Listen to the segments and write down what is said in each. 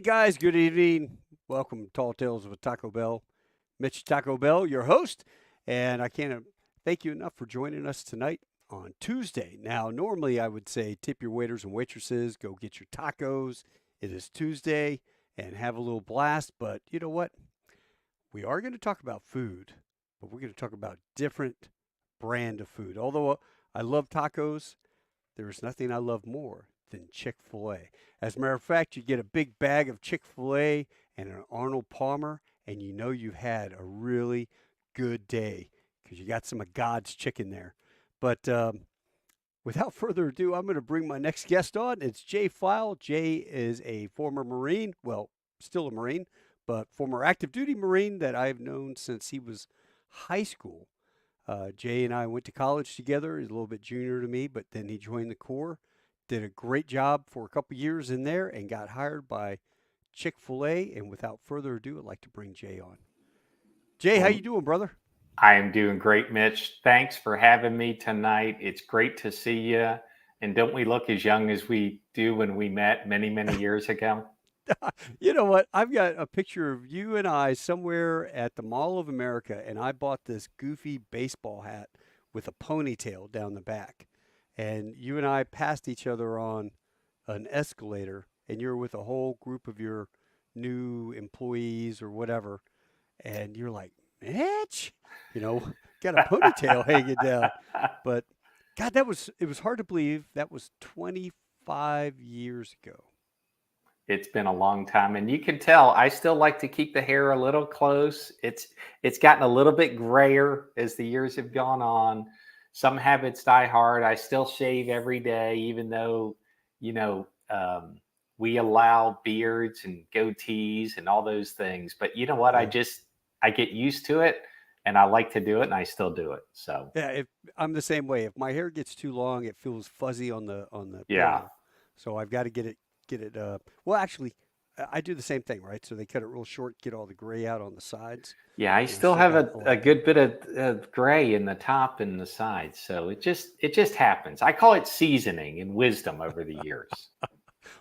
guys, good evening. Welcome to Tall Tales with Taco Bell. Mitch Taco Bell, your host, and I can't thank you enough for joining us tonight on Tuesday. Now, normally I would say tip your waiters and waitresses, go get your tacos. It is Tuesday and have a little blast, but you know what? We are going to talk about food, but we're going to talk about different brand of food. Although I love tacos, there is nothing I love more than Chick-fil-A. As a matter of fact, you get a big bag of Chick-fil-A and an Arnold Palmer, and you know you've had a really good day because you got some of God's chicken there. But without further ado, I'm going to bring my next guest on. It's Jay File. Jay is a former Marine, well, still a Marine, but former active duty Marine that I've known since he was high school. Jay and I went to college together. He's a little bit junior to me, but then he joined the Corps, did a great job for a couple years in there, and got hired by Chick-fil-A. And without further ado, I'd like to bring Jay on. Jay, how Well, you doing, brother? I am doing great, Mitch. Thanks for having me tonight. It's great to see you. And don't we look as young as we do when we met many, many years ago? You know what? I've got a picture of you and I somewhere at the Mall of America, and I bought this goofy baseball hat with a ponytail down the back. And you and I passed each other on an escalator, and you're with a whole group of your new employees or whatever, and you're like, Mitch, you know, got a ponytail hanging down. But God, it was hard to believe that was 25 years ago. It's been a long time, and you can tell I still like to keep the hair a little close. It's gotten a little bit grayer as the years have gone on. Some habits die hard. I still shave every day, even though you know we allow beards and goatees and all those things. But you know what? Yeah. I get used to it, and I like to do it, and I still do it. So Yeah, if I'm the same way. If my hair gets too long, it feels fuzzy on the yeah. pillow. So I've got to get it well actually I do the same thing, right? So they cut it real short, get all the gray out on the sides, Yeah, I and I still still have got a a lot there. good bit of gray in the top and the sides, so it just happens. I call it seasoning and wisdom over the years.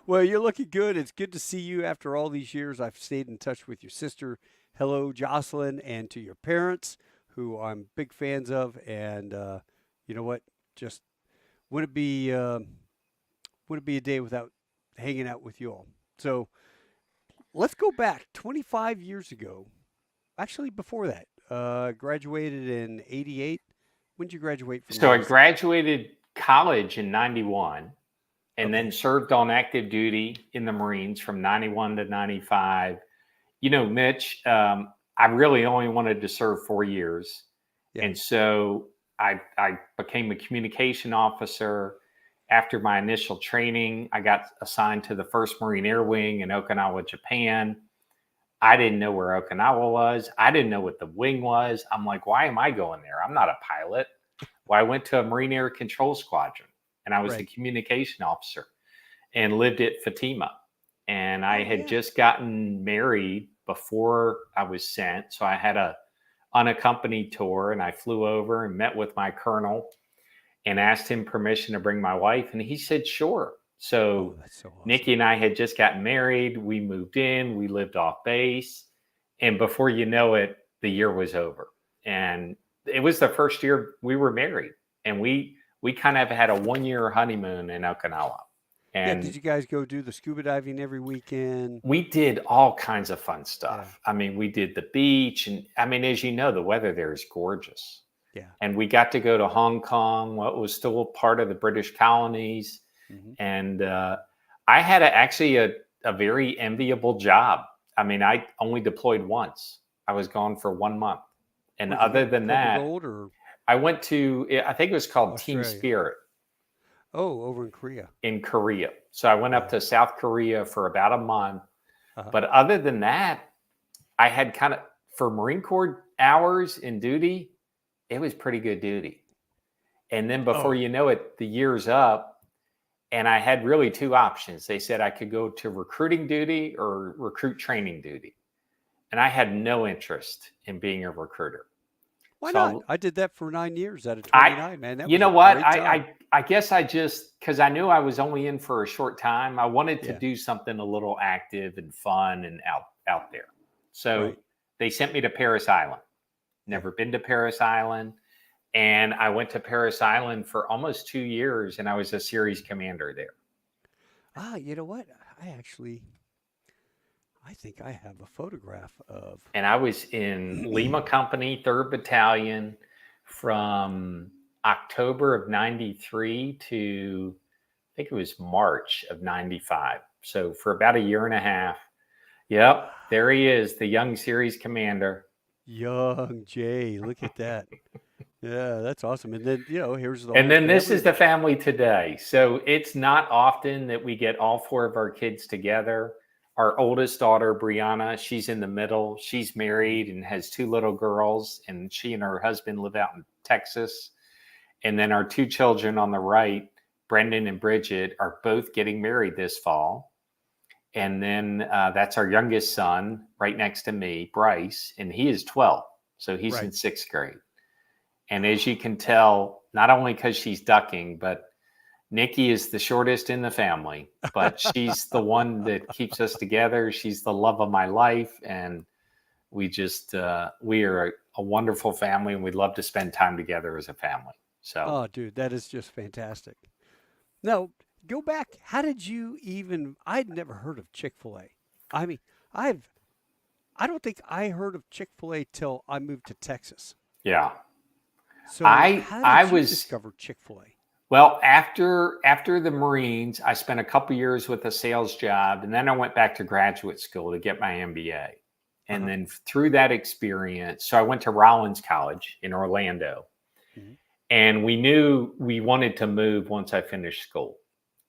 Well, you're looking good. It's good to see you after all these years. I've stayed in touch with your sister. Hello, Jocelyn, and to your parents, who I'm big fans of. And you know what? Just wouldn't be wouldn't be a day without hanging out with you all. So let's go back 25 years ago. Actually, before that, graduated in '88. When did you graduate from So I Madison? graduated college in 91 and then Okay. served on active duty in the Marines from 91 to 95. You know, Mitch, I really only wanted to serve 4 years. Yeah. And so I became a communication officer. After my initial training, I got assigned to the 1st Marine Air Wing in Okinawa, Japan. I didn't know where Okinawa was. I didn't know what the wing was. I'm like, why am I going there? I'm not a pilot. Well, I went to a Marine Air Control Squadron and I was the Right. communication officer and lived at Fatima. And I Oh had yeah. just gotten married before I was sent. So I had a unaccompanied tour and I flew over and met with my colonel and asked him permission to bring my wife. And he said, sure. Oh, So that's so awesome. Nikki and I had just gotten married. We moved in, we lived off base. And before you know it, the year was over. And it was the first year we were married. And we kind of had a 1 year honeymoon in Okinawa. Yeah. Did And you guys go do the scuba diving every weekend? we did all kinds of fun Yeah. stuff. I mean, we did the beach. And I mean, as you know, the weather there is gorgeous. Yeah. And we got to go to Hong Kong, what was still part of the British colonies. Hmm. And I had actually a very enviable job. I mean, I only deployed once. I was gone for 1 month. And Where'd you other go? than Club of that, Gold or I went to, I think it was called Team Australia? Spirit Oh, over in Korea. in Korea. So I went up Yeah. to South Korea for about a month. Uh-huh. But other than that, I had kind of, for Marine Corps hours in duty, it was pretty good duty. And then before Oh, you know it, the year's up. And I had really two options. They said I could go to recruiting duty or recruit training duty. And I had no interest in being a recruiter. Why not? So I did that for 9 years out of I, 29, man. That you was know a what? great time. I guess I just, because I knew I was only in for a short time, I wanted to Yeah, do something a little active and fun and out there. So right. they sent me to Paris Island. Yeah. Never been to Paris Island. And I went to Paris Island for almost 2 years, and I was a series commander there. You know what? I think I have a photograph of. And I was in Lima Company, 3rd Battalion, from October of 93 to I think it was March of 95. So for about a year and a half. Yep, there he is, the young series commander. Young Jay, look at that. Yeah, that's awesome. And then, here's the And whole then this family is the that, family today. So it's not often that we get all four of our kids together. Our oldest daughter, Brianna, she's in the middle. She's married and has two little girls, and she and her husband live out in Texas. And then our two children on the right, Brendan and Bridget, are both getting married this fall. And then that's our youngest son right next to me, Bryce, and he is 12. So he's in right. 6th grade. And as you can tell, not only because she's ducking, but Nikki is the shortest in the family, but she's the one that keeps us together. She's the love of my life. And we are a wonderful family, and we love to spend time together as a family. So, Oh, dude, that is just fantastic. Now, go back. How did you even? I'd never heard of Chick-fil-A. I mean, I've, I don't think I heard of Chick-fil-A till I moved to Texas. yeah, So, how I did you was discover Chick-fil-A? Well, after the Marines, I spent a couple years with a sales job, and then I went back to graduate school to get my MBA. And Uh-huh. then through that experience, so I went to Rollins College in Orlando, Hmm. and we knew we wanted to move once I finished school.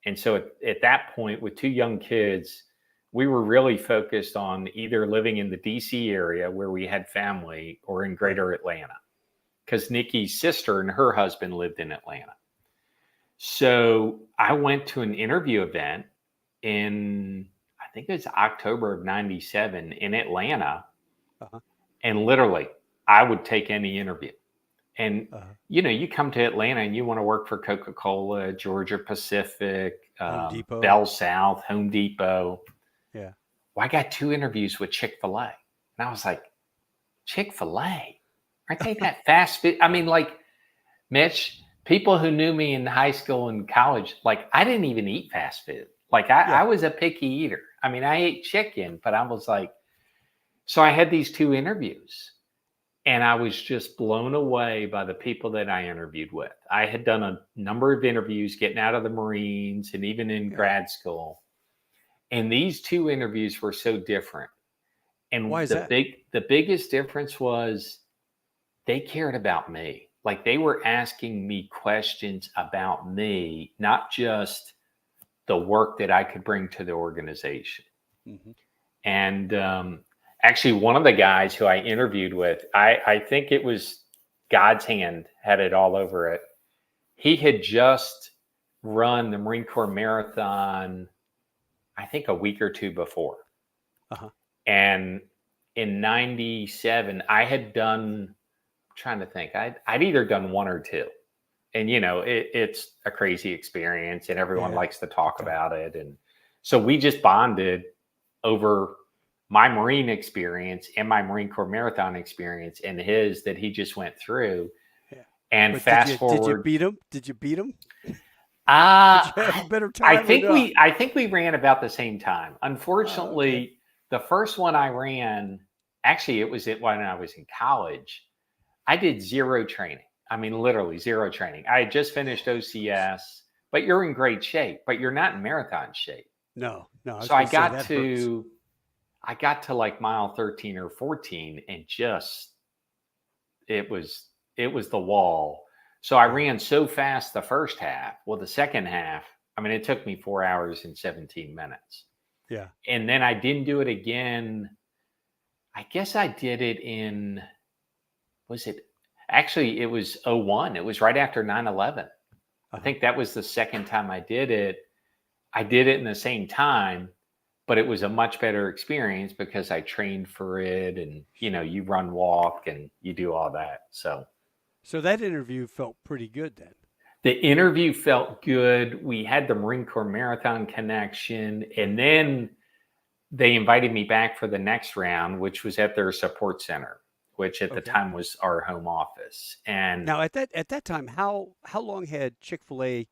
And so at that point, with two young kids, we were really focused on either living in the DC area where we had family or in Right. greater Atlanta, because Nikki's sister and her husband lived in Atlanta. So I went to an interview event in, I think it was October of 97 in Atlanta. Uh-huh. And literally, I would take any interview. And, Uh-huh. you come to Atlanta and you want to work for Coca Cola, Georgia Pacific, Home Depot. Bell South, Home Depot. Yeah. Well, I got 2 interviews with Chick-fil-A. And I was like, Chick-fil-A? Aren't they that fast food? I mean, like, Mitch, people who knew me in high school and college, like I didn't even eat fast food. Like I Yeah. was a picky eater. I mean, I ate chicken, but I was like, so I had these 2 interviews, and I was just blown away by the people that I interviewed with. I had done a number of interviews getting out of the Marines and even in Yeah. grad school. And these 2 interviews were so different. Why And is that? the biggest difference was they cared about me. Like they were asking me questions about me, not just the work that I could bring to the organization. Hmm. And actually, one of the guys who I interviewed with, I think it was God's hand had it all over it. He had just run the Marine Corps Marathon, I think a week or two before. Uh-huh. And in 97, I had done, trying to think, I'd either done one or two. And, it's a crazy experience and everyone Yeah. likes to Big talk time. about it. And so we just bonded over my Marine experience and my Marine Corps Marathon experience and his that he just went through. Yeah. And But did fast you forward, beat him? Did you beat him? Did uh, you have a better I time or think not? we ran about the same time. Okay. Unfortunately, the first one I ran, actually, it was when I was in college. I did zero training. I mean, literally zero training. I had just finished Oh, goodness. OCS, but you're in great shape, but you're not in marathon shape. No, no, I was So I going to say got that hurts. to I got to like mile 13 or 14 and just it was it was the wall. So I Yeah. ran so fast the first half. Well, the second half, I mean, it took me 4 hours and 17 minutes. Yeah. And then I didn't do it again. I guess I did it in, was it actually, it was '01. It was right after 9/11. I Uh-huh. think that was the second time I did it. I did it in the same time, but it was a much better experience because I trained for it, and you run, walk, and you do all that. So So that interview felt pretty good then. the interview felt good. We had the Marine Corps Marathon connection, and then they invited me back for the next round, which was at their support center, which at the Okay. time was our home office. And Now at that time, how long had Chick-fil-A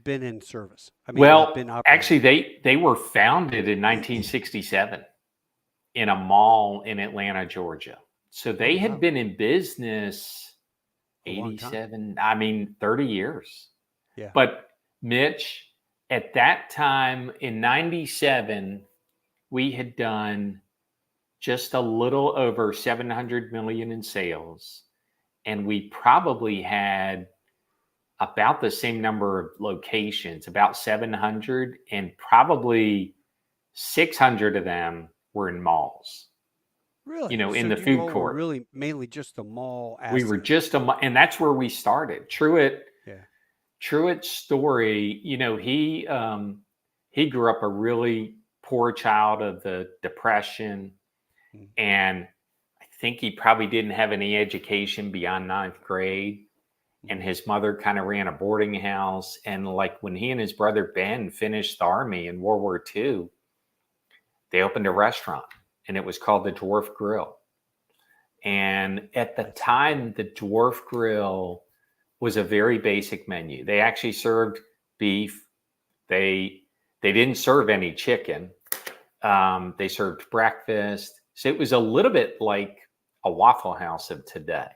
been in service? I mean, well, been actually, operating. they were founded in 1967 in a mall in Atlanta, Georgia. So Oh they had wow, been in business a long time. 87, I mean, 30 years. Yeah. But Mitch, at that time in 97, we had done just a little over 700 million in sales. And we probably had about the same number of locations, about 700, and probably 600 of them were in malls, Really? So in the you food all were court. really mainly just a mall We were asset. just and that's where we started. Yeah. Truett's story, he grew up a really poor child of the Depression, Mm. and I think he probably didn't have any education beyond ninth grade. And Mhm. his mother kind of ran a boarding house. And like when he and his brother Ben finished the army in World War II, they opened a restaurant, and it was called the Dwarf Grill. And at the That's so cool. time, the Dwarf Grill was a very basic menu. They actually served beef. They didn't serve any chicken. They served breakfast. So it was a little bit like a Waffle House of today.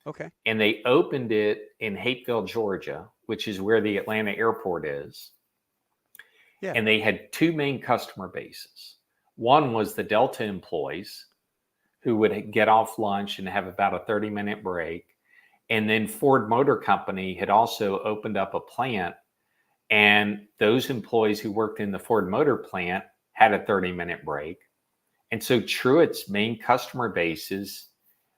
Okay. And they opened it in Hapeville, Georgia, which is where the Atlanta airport is. Yeah. And they had two main customer bases. One was the Delta employees who would get off lunch and have about a 30-minute break. And then Ford Motor Company had also opened up a plant, and those employees who worked in the Ford Motor plant had a 30-minute break. And so Truett's main customer bases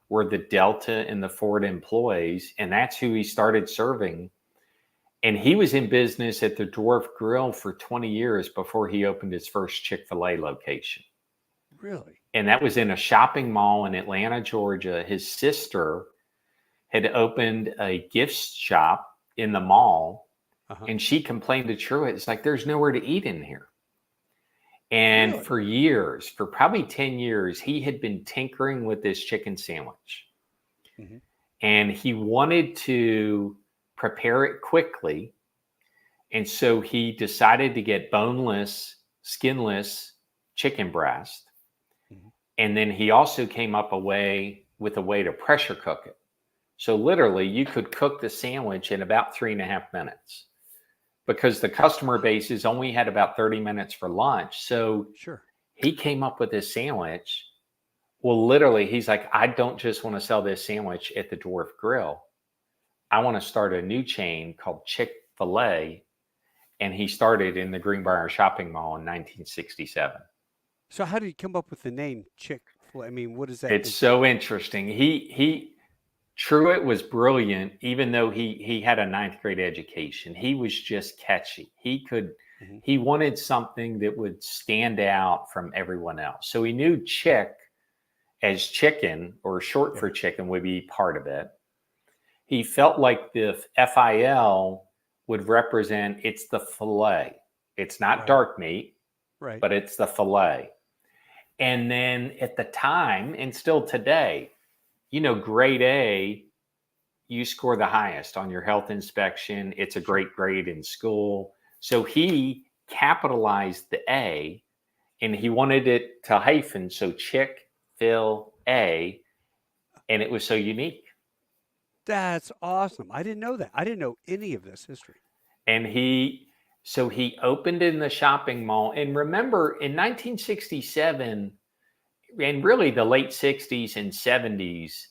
were the Delta and the Ford employees, and that's who he started serving. And he was in business at the Dwarf Grill for 20 years before he opened his first Chick-fil-A location. Really? And that was in a shopping mall in Atlanta, Georgia. His sister had opened a gift shop in the mall, Uh-huh. and she complained to Truett, it's like, there's nowhere to eat in here. And Really? for years, for probably 10 years, he had been tinkering with this chicken sandwich. Hmm. And he wanted to prepare it quickly. And so he decided to get boneless, skinless chicken breast. Hmm. And then he also came up with a way to pressure cook it. So literally, you could cook the sandwich in about 3.5 minutes because the customer bases only had about 30 minutes for lunch. So Sure. he came up with this sandwich. Well, literally, he's like, I don't just want to sell this sandwich at the Dwarf Grill. I want to start a new chain called Chick-fil-A. And he started in the Greenbrier shopping mall in 1967. So how did you come up with the name Chick-fil-A? I mean, what does that It's so interesting. Truett was brilliant, even though he had a ninth grade education. He was just catchy. hmm He wanted something that would stand out from everyone else. So he knew Chick as chicken, or short Yeah. for chicken, would be part of it. He felt like the FIL would represent, it's the fillet. It's not Right. dark meat, Right. but it's the fillet. And then at the time, and still today, grade A, you score the highest on your health inspection. It's a Sure. great grade in school. So he capitalized the A, and he wanted it to hyphen. So Chick-fil-A, and it was so unique. That's awesome. I didn't know that. I didn't know any of this history. And he opened in the shopping mall. And remember, in 1967, and really the late 60s and 70s,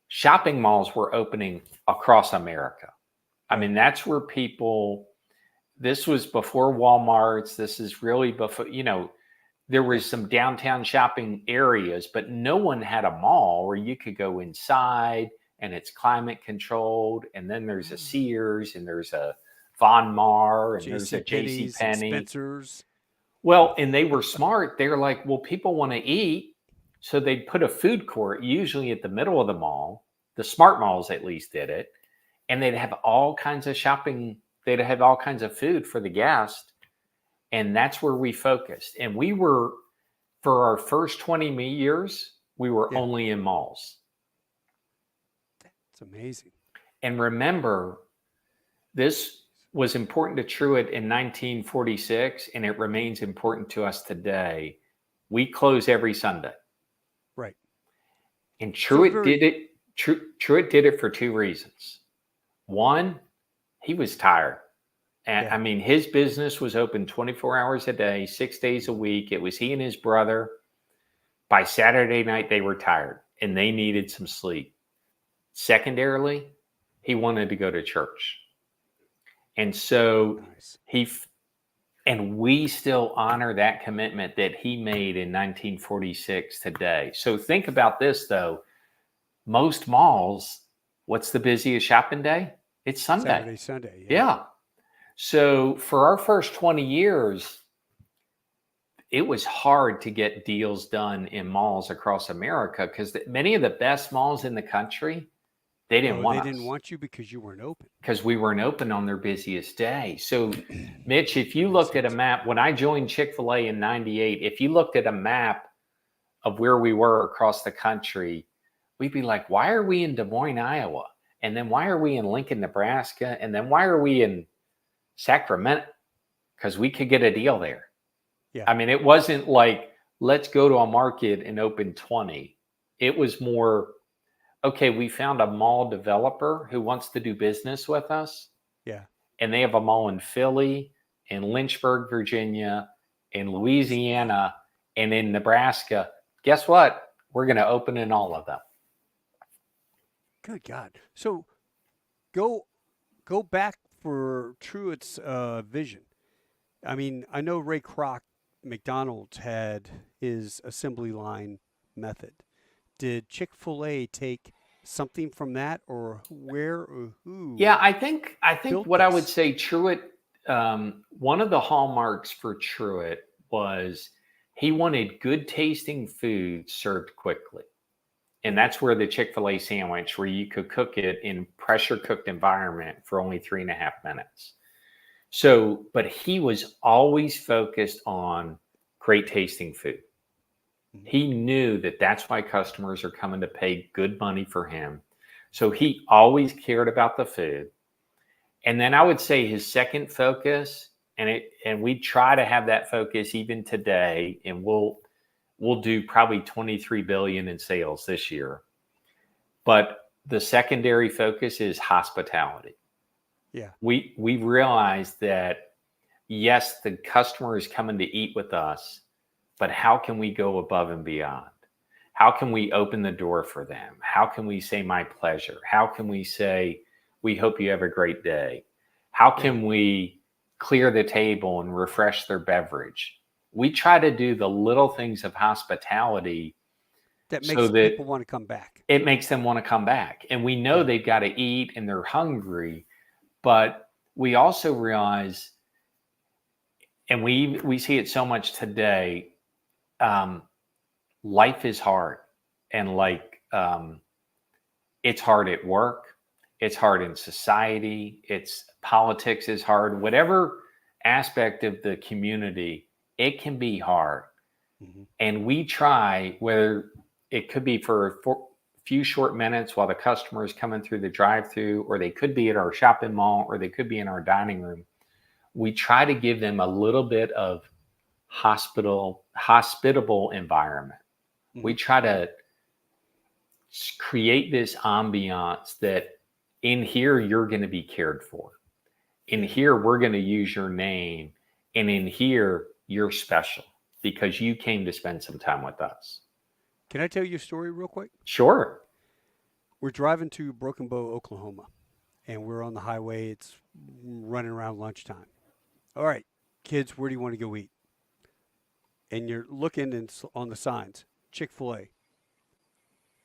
shopping malls were opening across America. I Right. mean, that's where this was before Walmart's. This is really before, there Yeah. was some downtown shopping areas, but no one had a mall where you could go inside and it's climate controlled. And then there's a Oh. Sears, and there's a Von Mar, and there's J.C. a J.C. Penney's and Penney. Spencer's. Well, and they were smart. They're like, well, people want to eat. So they'd put a food court usually at the middle of the mall. The smart malls at least did it. And they'd have all kinds of shopping. They'd have all kinds of food for the guest. And that's where we focused. And we were, for our first 20 years, we were Yeah, only in malls. it's amazing. And remember, this was important to Truett in 1946, and it remains important to us today. We close every Sunday. Right. And So Truett very did it. Truett did it for two reasons. One, he was tired. And yeah. I mean, his business was open 24 hours a day, 6 days a week. It was he and his brother. By Saturday night, they were tired and they needed some sleep. Secondarily, he wanted to go to church. And so Nice. and we still honor that commitment that he made in 1946 today. So think about this, though. Most malls, what's the busiest shopping day? It's Sunday. Saturday, Sunday. Yeah. Yeah. So for our first 20 years, it was hard to get deals done in malls across America because many of the best malls in the country, they didn't Oh, want they us didn't want you because you weren't open. because we weren't open on their busiest day. So, Mitch, if you Makes looked at a sense. map, when I joined Chick-fil-A in 98, if you looked at a map of where we were across the country, we'd be like, why are we in Des Moines, Iowa? And then why are we in Lincoln, Nebraska? And then why are we in Sacramento? Because we could get a deal there. Yeah. I mean, it wasn't like, let's go to a market and open 20. It was more, okay, we found a mall developer who wants to do business with us. Yeah. And they have a mall in Philly, in Lynchburg, Virginia, in Louisiana, and in Nebraska. Guess what? We're going to open in all of them. Good God. So go back for Truett's vision. I mean, I know Ray Kroc, McDonald's had his assembly line method. Did Chick-fil-A take something from that, or where or who Yeah, I think built what I would this? say, Truett, one of the hallmarks for Truett was he wanted good tasting food served quickly. And Mhm. that's where the Chick-fil-A sandwich, where you could cook it in pressure cooked environment for only 3.5 minutes. So, but he was always focused on great tasting food. Mhm. He knew that that's why customers are coming to pay good money for him. So he always cared about the food. And then I would say his second focus, and we try to have that focus even today, and we'll do probably 23 billion in sales this year. But the secondary focus is hospitality. Yeah. We realize that yes, the customer is coming to eat with us, but how can we go above and beyond? How can we open the door for them? How can we say my pleasure? How can we say we hope you have a great day? How Yeah. can we clear the table and refresh their beverage? We try to do the little things of hospitality That so makes that people want to come back. it makes them want to come back. And we know Yeah. they've got to eat and they're hungry, but we also realize, and we see it so much today, um, life is hard, and it's hard at work, it's hard in society, it's politics is hard, whatever aspect of the community, it can be hard. Mhm. And we try, whether it could be for a few short minutes while the customer is coming through the drive-through, or they could be at our shopping mall, or they could be in our dining room. We try to give them a little bit of hospitable environment. We Mhm. try to create this ambiance that in here you're going to be cared for. In Yeah. here we're going to use your name, and in here you're special because you came to spend some time with us. Can I tell you a story real quick? Sure. We're driving to Broken Bow, Oklahoma, and we're on the highway. It's running around lunchtime. All right, kids, where do you want to go eat? And you're looking and on the signs, Chick-fil-A.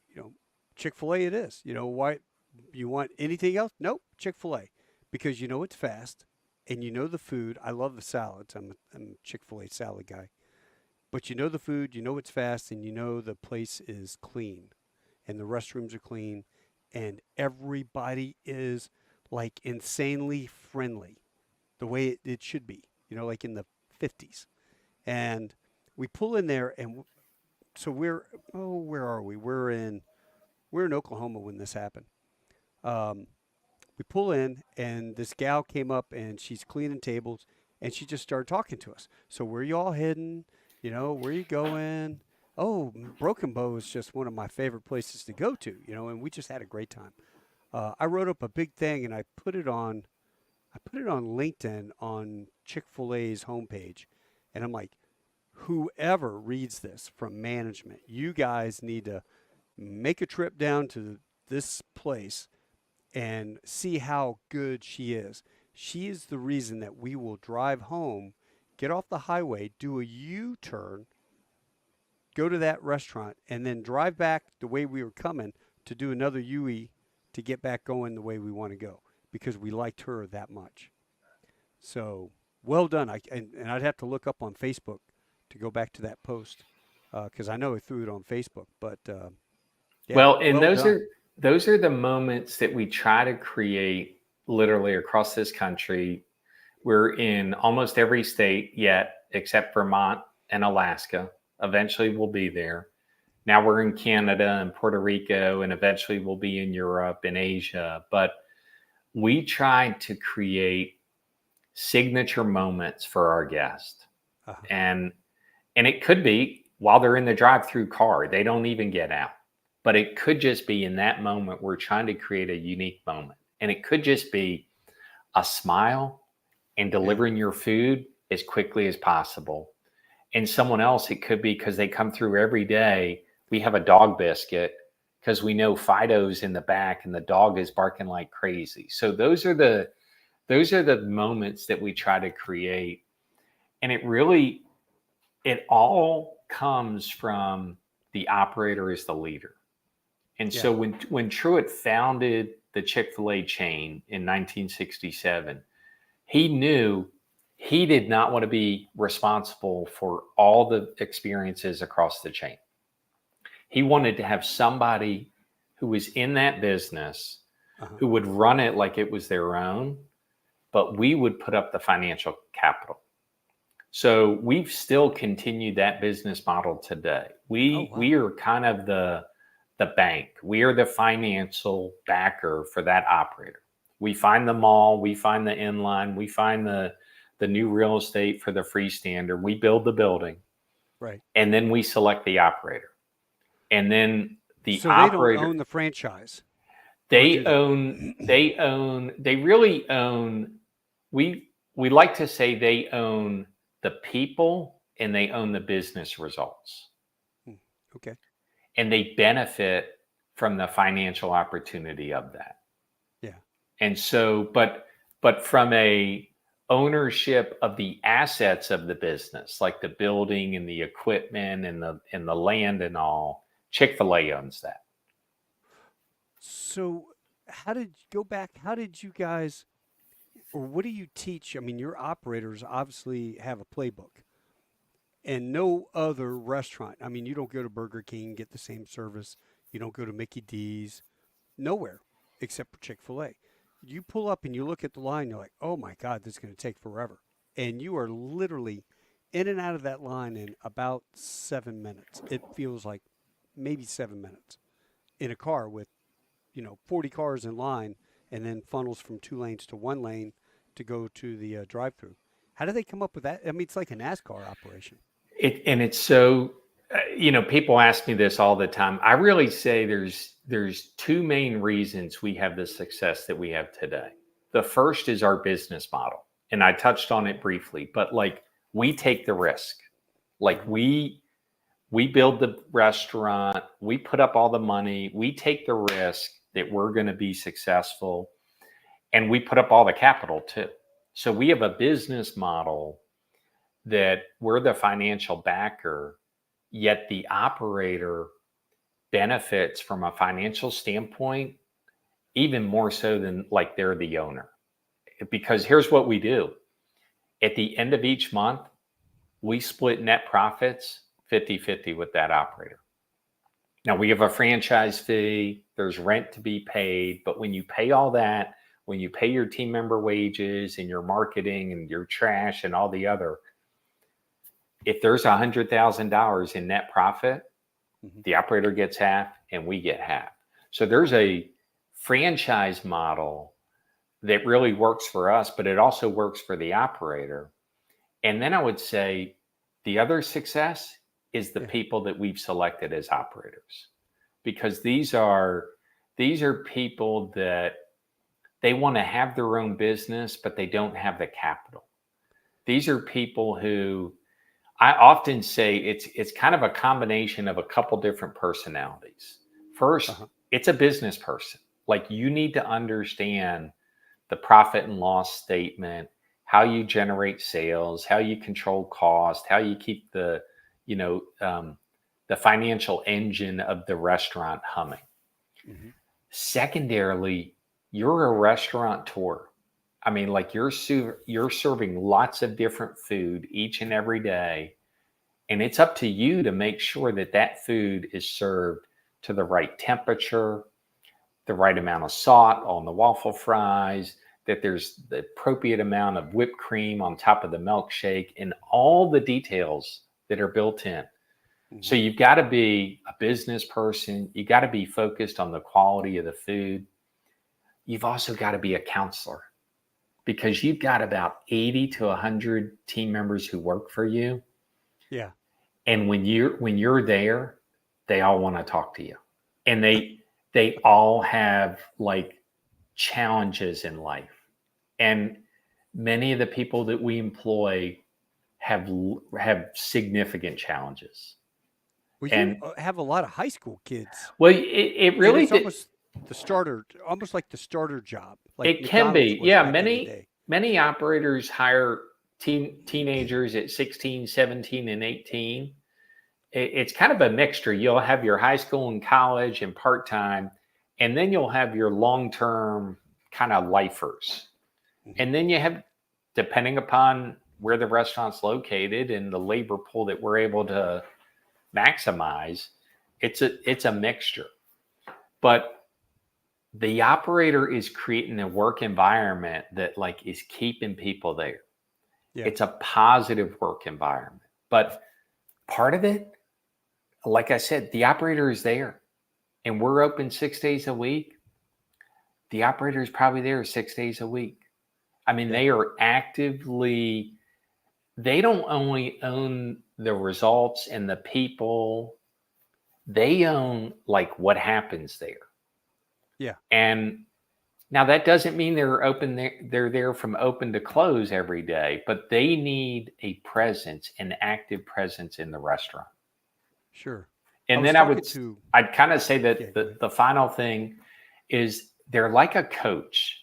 You know, Chick-fil-A it is. You know, why you want anything else? Nope, Chick-fil-A. Because you know it's fast, and you know the food. I love the salads. I'm a Chick-fil-A salad guy. But you know the food, you know it's fast, and you know the place is clean, and the restrooms are clean, and everybody is like insanely friendly, the way it should be, like in the 50s. And we pull in there, and so where are we? We're in Oklahoma when this happened. Um, we pull in, and this gal came up, and she's cleaning tables, and she just started talking to us. So where you all heading? Where you going? Oh, Broken Bow is just one of my favorite places to go to. And we just had a great time. I wrote up a big thing, and I put it on LinkedIn on Chick-fil-A's homepage, and I'm like, whoever reads this from management, you guys need to make a trip down to this place and see how good she is. She is the reason that we will drive home, get off the highway, do a U turn, go to that restaurant, and then drive back the way we were coming to do another UE to get back going the way we want to go because we liked her that much. So well done. And I'd have to look up on Facebook to go back to that post because I know I threw it on Facebook. But yeah, Well, and well done. those are the moments that we try to create literally across this country. We're in almost every state yet, except Vermont and Alaska. Eventually, we'll be there. Now we're in Canada and Puerto Rico, and eventually we'll be in Europe and Asia. But we try to create signature moments for our guests, Uh-huh. and it could be while they're in the drive-through car, they don't even get out. But it could just be in that moment we're trying to create a unique moment, and it could just be a smile and Yeah. delivering your food as quickly as possible. And someone else, it could be because they come through every day. We have a dog biscuit because we know Fido's in the back and the dog is barking like crazy. So those are the moments that we try to create. And it all comes from the operator as the leader. And Yeah. so when Truett founded the Chick-fil-A chain in 1967, he knew he did not want to be responsible for all the experiences across the chain. He wanted to have somebody who was in that business Uh-huh. who would run it like it was their own, but we would put up the financial capital. So we've still continued that business model today. Oh, We wow. are kind of the bank. We are the financial backer for that operator. We find the mall, we find the inline, we find the new real estate for the freestander. We build the building, Right. and then we select the operator. And then the So they don't operator, own the franchise, or they do they? own, they really own, we like to say they own the people and they own the business results. Hmm, okay. And they benefit from the financial opportunity of that. Yeah. And so, but from a ownership of the assets of the business, like the building and the equipment and the land and all, Chick-fil-A owns that. So how did you guys, or what do you teach? I mean, your operators obviously have a playbook, and no other restaurant. I mean, you don't go to Burger King, get the same service. You don't go to Mickey D's, nowhere except for Chick-fil-A. You pull up and you look at the line, you're like, oh my God, this is going to take forever. And you are literally in and out of that line in about 7 minutes. It feels like maybe 7 minutes in a car with 40 cars in line, and then funnels from 2 lanes to 1 lane to go to the drive-through. How do they come up with that? I mean, it's like a NASCAR operation. And it's so, people ask me this all the time. I really say there's two main reasons we have the success that we have today. The first is our business model, and I touched on it briefly, but like we take the risk. Like Mm-hmm. we build the restaurant, we put up all the money, we take the risk that we're going to be successful, and we put up all the capital too. So we have a business model that we're the financial backer, yet the operator benefits from a financial standpoint even more so than like they're the owner. because here's what we do. At the end of each month, we split net profits 50-50 with that operator. Now, we have a franchise fee, there's rent to be paid, but when you pay all that, when you pay your team member wages and your marketing and your trash and all the other, if there's $100,000 in net profit, the operator gets half and we get half. So there's a franchise model that really works for us, but it also works for the operator. And then I would say the other success is the people that we've selected as operators, because these are people that they want to have their own business, but they don't have the capital. These are people who I often say it's kind of a combination of a couple different personalities. First, it's a business person. Like, you need to understand the profit and loss statement, how you generate sales, how you control cost, how you keep the financial engine of the restaurant humming. Secondarily, you're a restaurateur. I mean, like, you're serving lots of different food each and every day, and it's up to you to make sure that that food is served to the right temperature, the right amount of salt on the waffle fries, that there's the appropriate amount of whipped cream on top of the milkshake, and all the details that are built in. So you've got to be a business person. You got to be focused on the quality of the food. You've also got to be a counselor, because you've got about 80 to 100 team members who work for you. Yeah. And when you're there, they all want to talk to you. And they all have like challenges in life. And many of the people that we employ have significant challenges. Well, you have a lot of high school kids. Well, it really it's almost like the starter job. Like it can be. Yeah, many operators hire teenagers at 16, 17, and 18. It's kind of a mixture. You'll have your high school and college and part-time, and then you'll have your long-term kind of lifers. And then you have, depending upon where the restaurant's located and the labor pool that we're able to maximize, it's a mixture. But the operator is creating a work environment that like is keeping people there. Yeah. It's a positive work environment. But part of it, like I said, the operator is there, and we're open 6 days a week. The operator is probably there 6 days a week. I mean, they are actively, they don't only own the results and the people, they own like what happens there. Yeah. And now that doesn't mean they're there from open to close every day, but they need a presence, an active presence in the restaurant. Sure. And then I'd kind of say that the final thing is they're like a coach.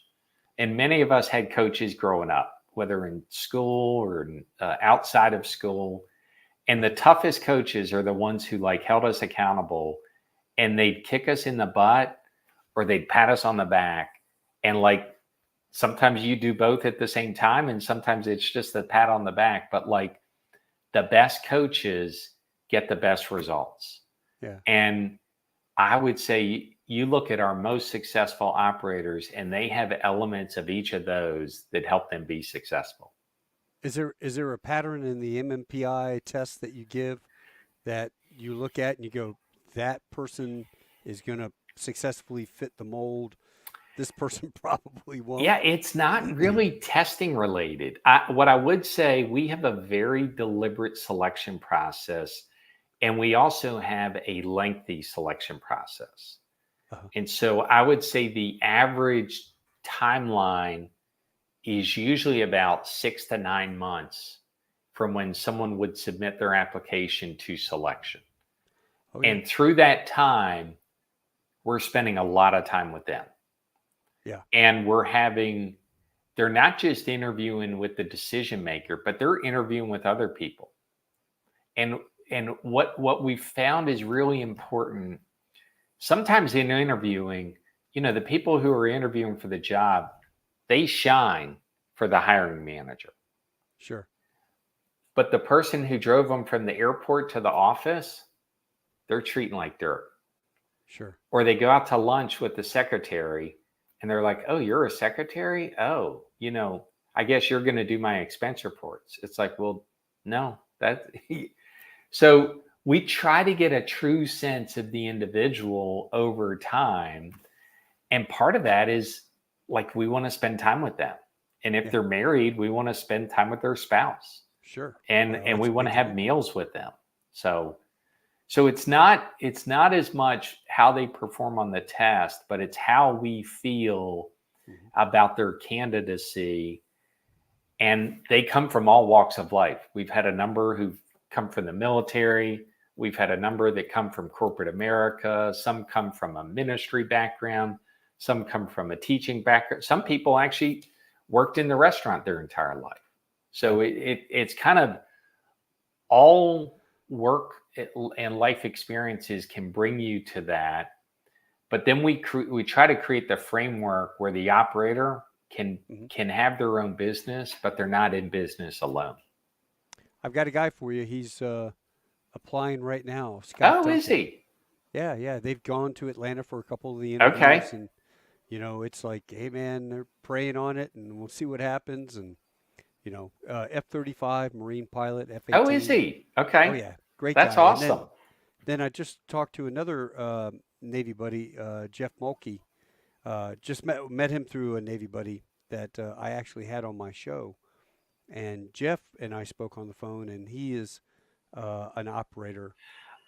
And many of us had coaches growing up, whether in school or outside of school. And the toughest coaches are the ones who like held us accountable, and they'd kick us in the butt or they'd pat us on the back. And like, sometimes you do both at the same time, and sometimes it's just the pat on the back. But like, the best coaches get the best results. Yeah. And I would say you look at our most successful operators, and they have elements of each of those that help them be successful. Is there a pattern in the MMPI test that you give that you look at and you go, that person is going to successfully fit the mold? This person probably won't. Yeah, it's not really testing related. What I would say, we have a very deliberate selection process, and we also have a lengthy selection process. And so I would say the average timeline is usually about 6 to 9 months from when someone would submit their application to selection. And through that time, we're spending a lot of time with them. Yeah. And they're not just interviewing with the decision maker, but they're interviewing with other people. And what we found is really important. Sometimes in interviewing, the people who are interviewing for the job, they shine for the hiring manager. Sure. But the person who drove them from the airport to the office, they're treating like dirt. Sure. Or they go out to lunch with the secretary and they're like, oh, you're a secretary? Oh, I guess you're going to do my expense reports. It's like, well, no, so we try to get a true sense of the individual over time. And part of that is like, we want to spend time with them. And if they're married, we want to spend time with their spouse. Sure. And we want to have meals with them. So it's not as much how they perform on the test, but it's how we feel about their candidacy. And they come from all walks of life. We've had a number who've come from the military. We've had a number that come from corporate America. Some come from a ministry background. Some come from a teaching background. Some people actually worked in the restaurant their entire life. So it's kind of all work and life experiences can bring you to that. But then we try to create the framework where the operator can have their own business, but they're not in business alone. I've got a guy for you. He's applying right now. Scott Duncan. Is he? Yeah. They've gone to Atlanta for a couple of the interviews. Okay. And, it's like, hey, man, they're praying on it, and we'll see what happens. And, F-35 Marine pilot, F-18. Oh, is he? Okay. Oh, yeah. Great That's guy. awesome. Then I just talked to another Navy buddy, Jeff Mulkey. Just met him through a Navy buddy that I actually had on my show. And Jeff and I spoke on the phone, and he is an operator.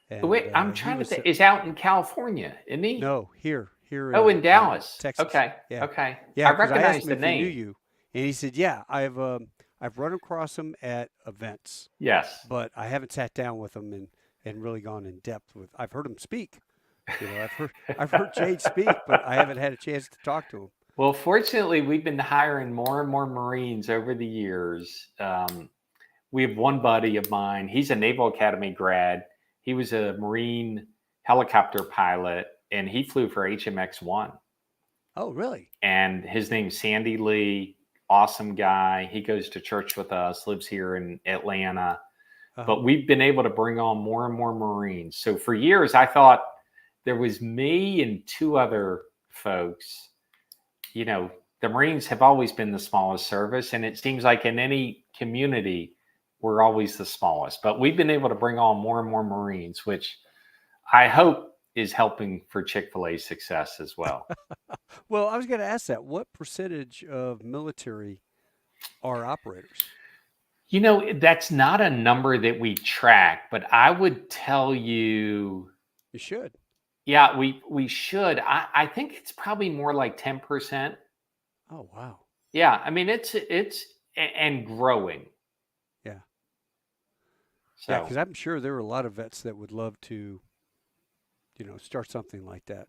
And, wait, I'm trying to think. Is out in California, isn't he? No, here. Oh, in Dallas, Texas. Okay. Yeah. Okay. Yeah, I recognize the if name. He knew you, and he said, "Yeah, I've run across him at events. Yes, but I haven't sat down with him and really gone in depth with. I've heard him speak. I've heard Jade speak, but I haven't had a chance to talk to him." Well, fortunately, we've been hiring more and more Marines over the years. We have one buddy of mine. He's a Naval Academy grad. He was a Marine helicopter pilot, and he flew for HMX-1. Oh, really? And his name's Sandy Lee. Awesome guy. He goes to church with us, lives here in Atlanta. But we've been able to bring on more and more Marines. So for years, I thought there was me and two other folks. The Marines have always been the smallest service, and it seems like in any community, we're always the smallest. But we've been able to bring on more and more Marines, which I hope is helping for Chick-fil-A's success as well. Well, I was going to ask that. What percentage of military are operators? That's not a number that we track, but I would tell you. You should. Yeah, we should. I think it's probably more like 10%. Oh, wow. Yeah, I mean it's and growing. Yeah. So. Yeah, because I'm sure there are a lot of vets that would love to, start something like that.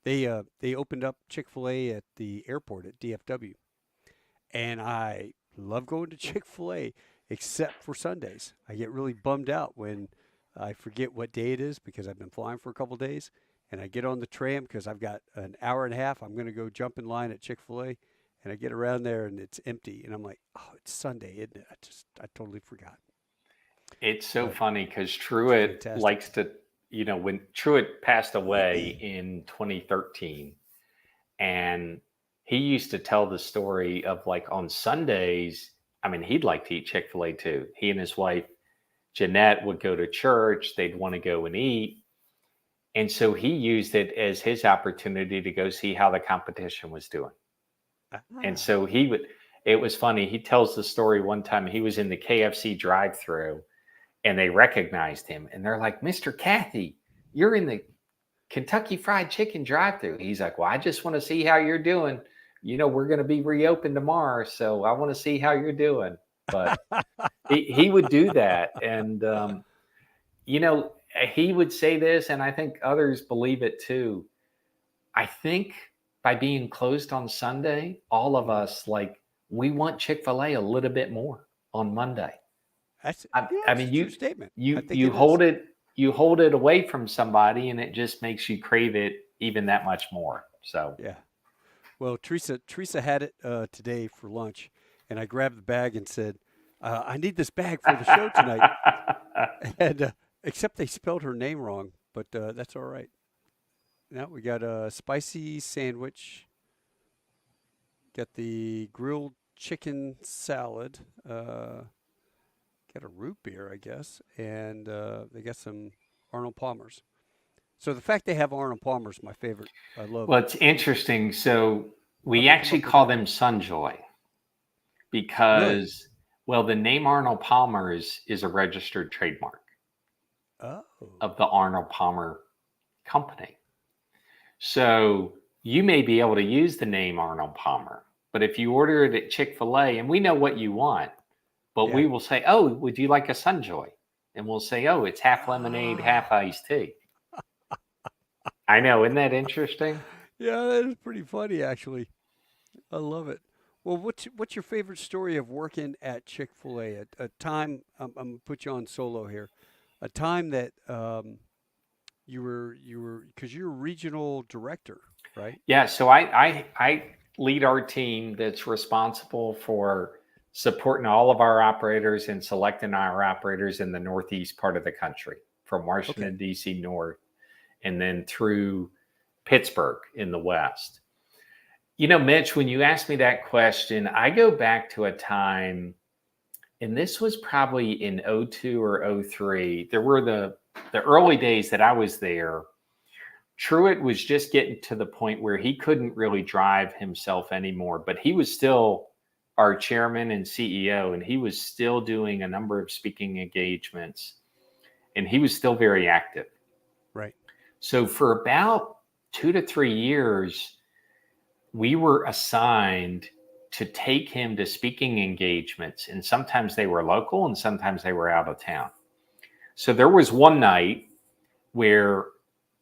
They opened up Chick-fil-A at the airport at DFW, and I love going to Chick-fil-A except for Sundays. I get really bummed out when I forget what day it is because I've been flying for a couple of days, and I get on the tram because I've got an hour and a half. I'm going to go jump in line at Chick-fil-A, and I get around there and it's empty, and I'm like, oh, it's Sunday, isn't it? I totally forgot. It's so funny because Truett likes to, when Truett passed away in 2013, and he used to tell the story of like on Sundays, I mean, he'd like to eat Chick-fil-A too. He and his wife, Jeanette, would go to church. They'd want to go and eat. And so he used it as his opportunity to go see how the competition was doing. And so it was funny. He tells the story one time he was in the KFC drive-thru and they recognized him. And they're like, Mr. Cathy, you're in the Kentucky Fried Chicken drive-thru. He's like, well, I just want to see how you're doing. We're going to be reopened tomorrow, so I want to see how you're doing. But he would do that. And, he would say this, and I think others believe it too. I think by being closed on Sunday, all of us, we want Chick-fil-A a little bit more on Monday. That's a true statement. You hold it away from somebody, and it just makes you crave it even that much more. So yeah. Well, Teresa had it today for lunch, and I grabbed the bag and said, "I need this bag for the show tonight." And except they spelled her name wrong, but that's all right. Now we got a spicy sandwich, got the grilled chicken salad, got a root beer, I guess, and they got some Arnold Palmer's. So the fact they have Arnold Palmer's my favorite. I love. Well, it's interesting. So How'd we they come actually up with call that? them Sunjoy Really? because, well, the name Arnold Palmer's is a registered trademark Oh, of the Arnold Palmer Company. So you may be able to use the name Arnold Palmer, but if you order it at Chick-fil-A, and we know what you want, but yeah. we will say, "Oh, would you like a Sunjoy?" And we'll say, "Oh, it's half lemonade, half Ah, iced tea." I know, isn't that interesting? yeah, that is pretty funny, actually. I love it. Well, what's your favorite story of working at Chick-fil-A? A time I'm gonna put you on solo here. A time that you were because you're regional director, right? Yeah, so I lead our team that's responsible for supporting all of our operators and selecting our operators in the northeast part of the country, from Okay. Washington D.C. north, and then through Pittsburgh in the west. You know, Mitch, when you asked me that question, I go back to a time, and this was probably in '02 or '03. There were the early days that I was there. Truett was just getting to the point where he couldn't really drive himself anymore, but he was still our chairman and CEO, and he was still doing a number of speaking engagements, and he was still very active. Right. So for about 2 to 3 years, we were assigned to take him to speaking engagements, and sometimes they were local and sometimes they were out of town. So there was one night where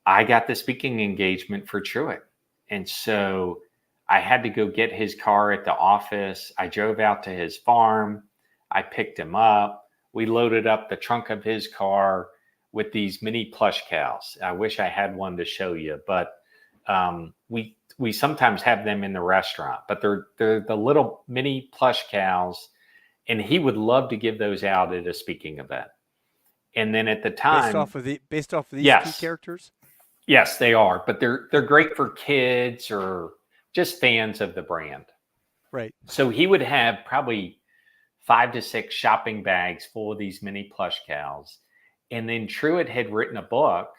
I got the speaking engagement for Truett. And so I had to go get his car at the office. I drove out to his farm. I picked him up. We loaded up the trunk of his car with these mini plush cows. I wish I had one to show you, but we sometimes have them in the restaurant, but they're the little mini plush cows, and he would love to give those out at a speaking event. And then at the time, Based off of these two yes, characters. yes, they are, but they're great for kids or just fans of the brand. Right. So he would have probably 5 to 6 shopping bags full of these mini plush cows. And then Truett had written a book,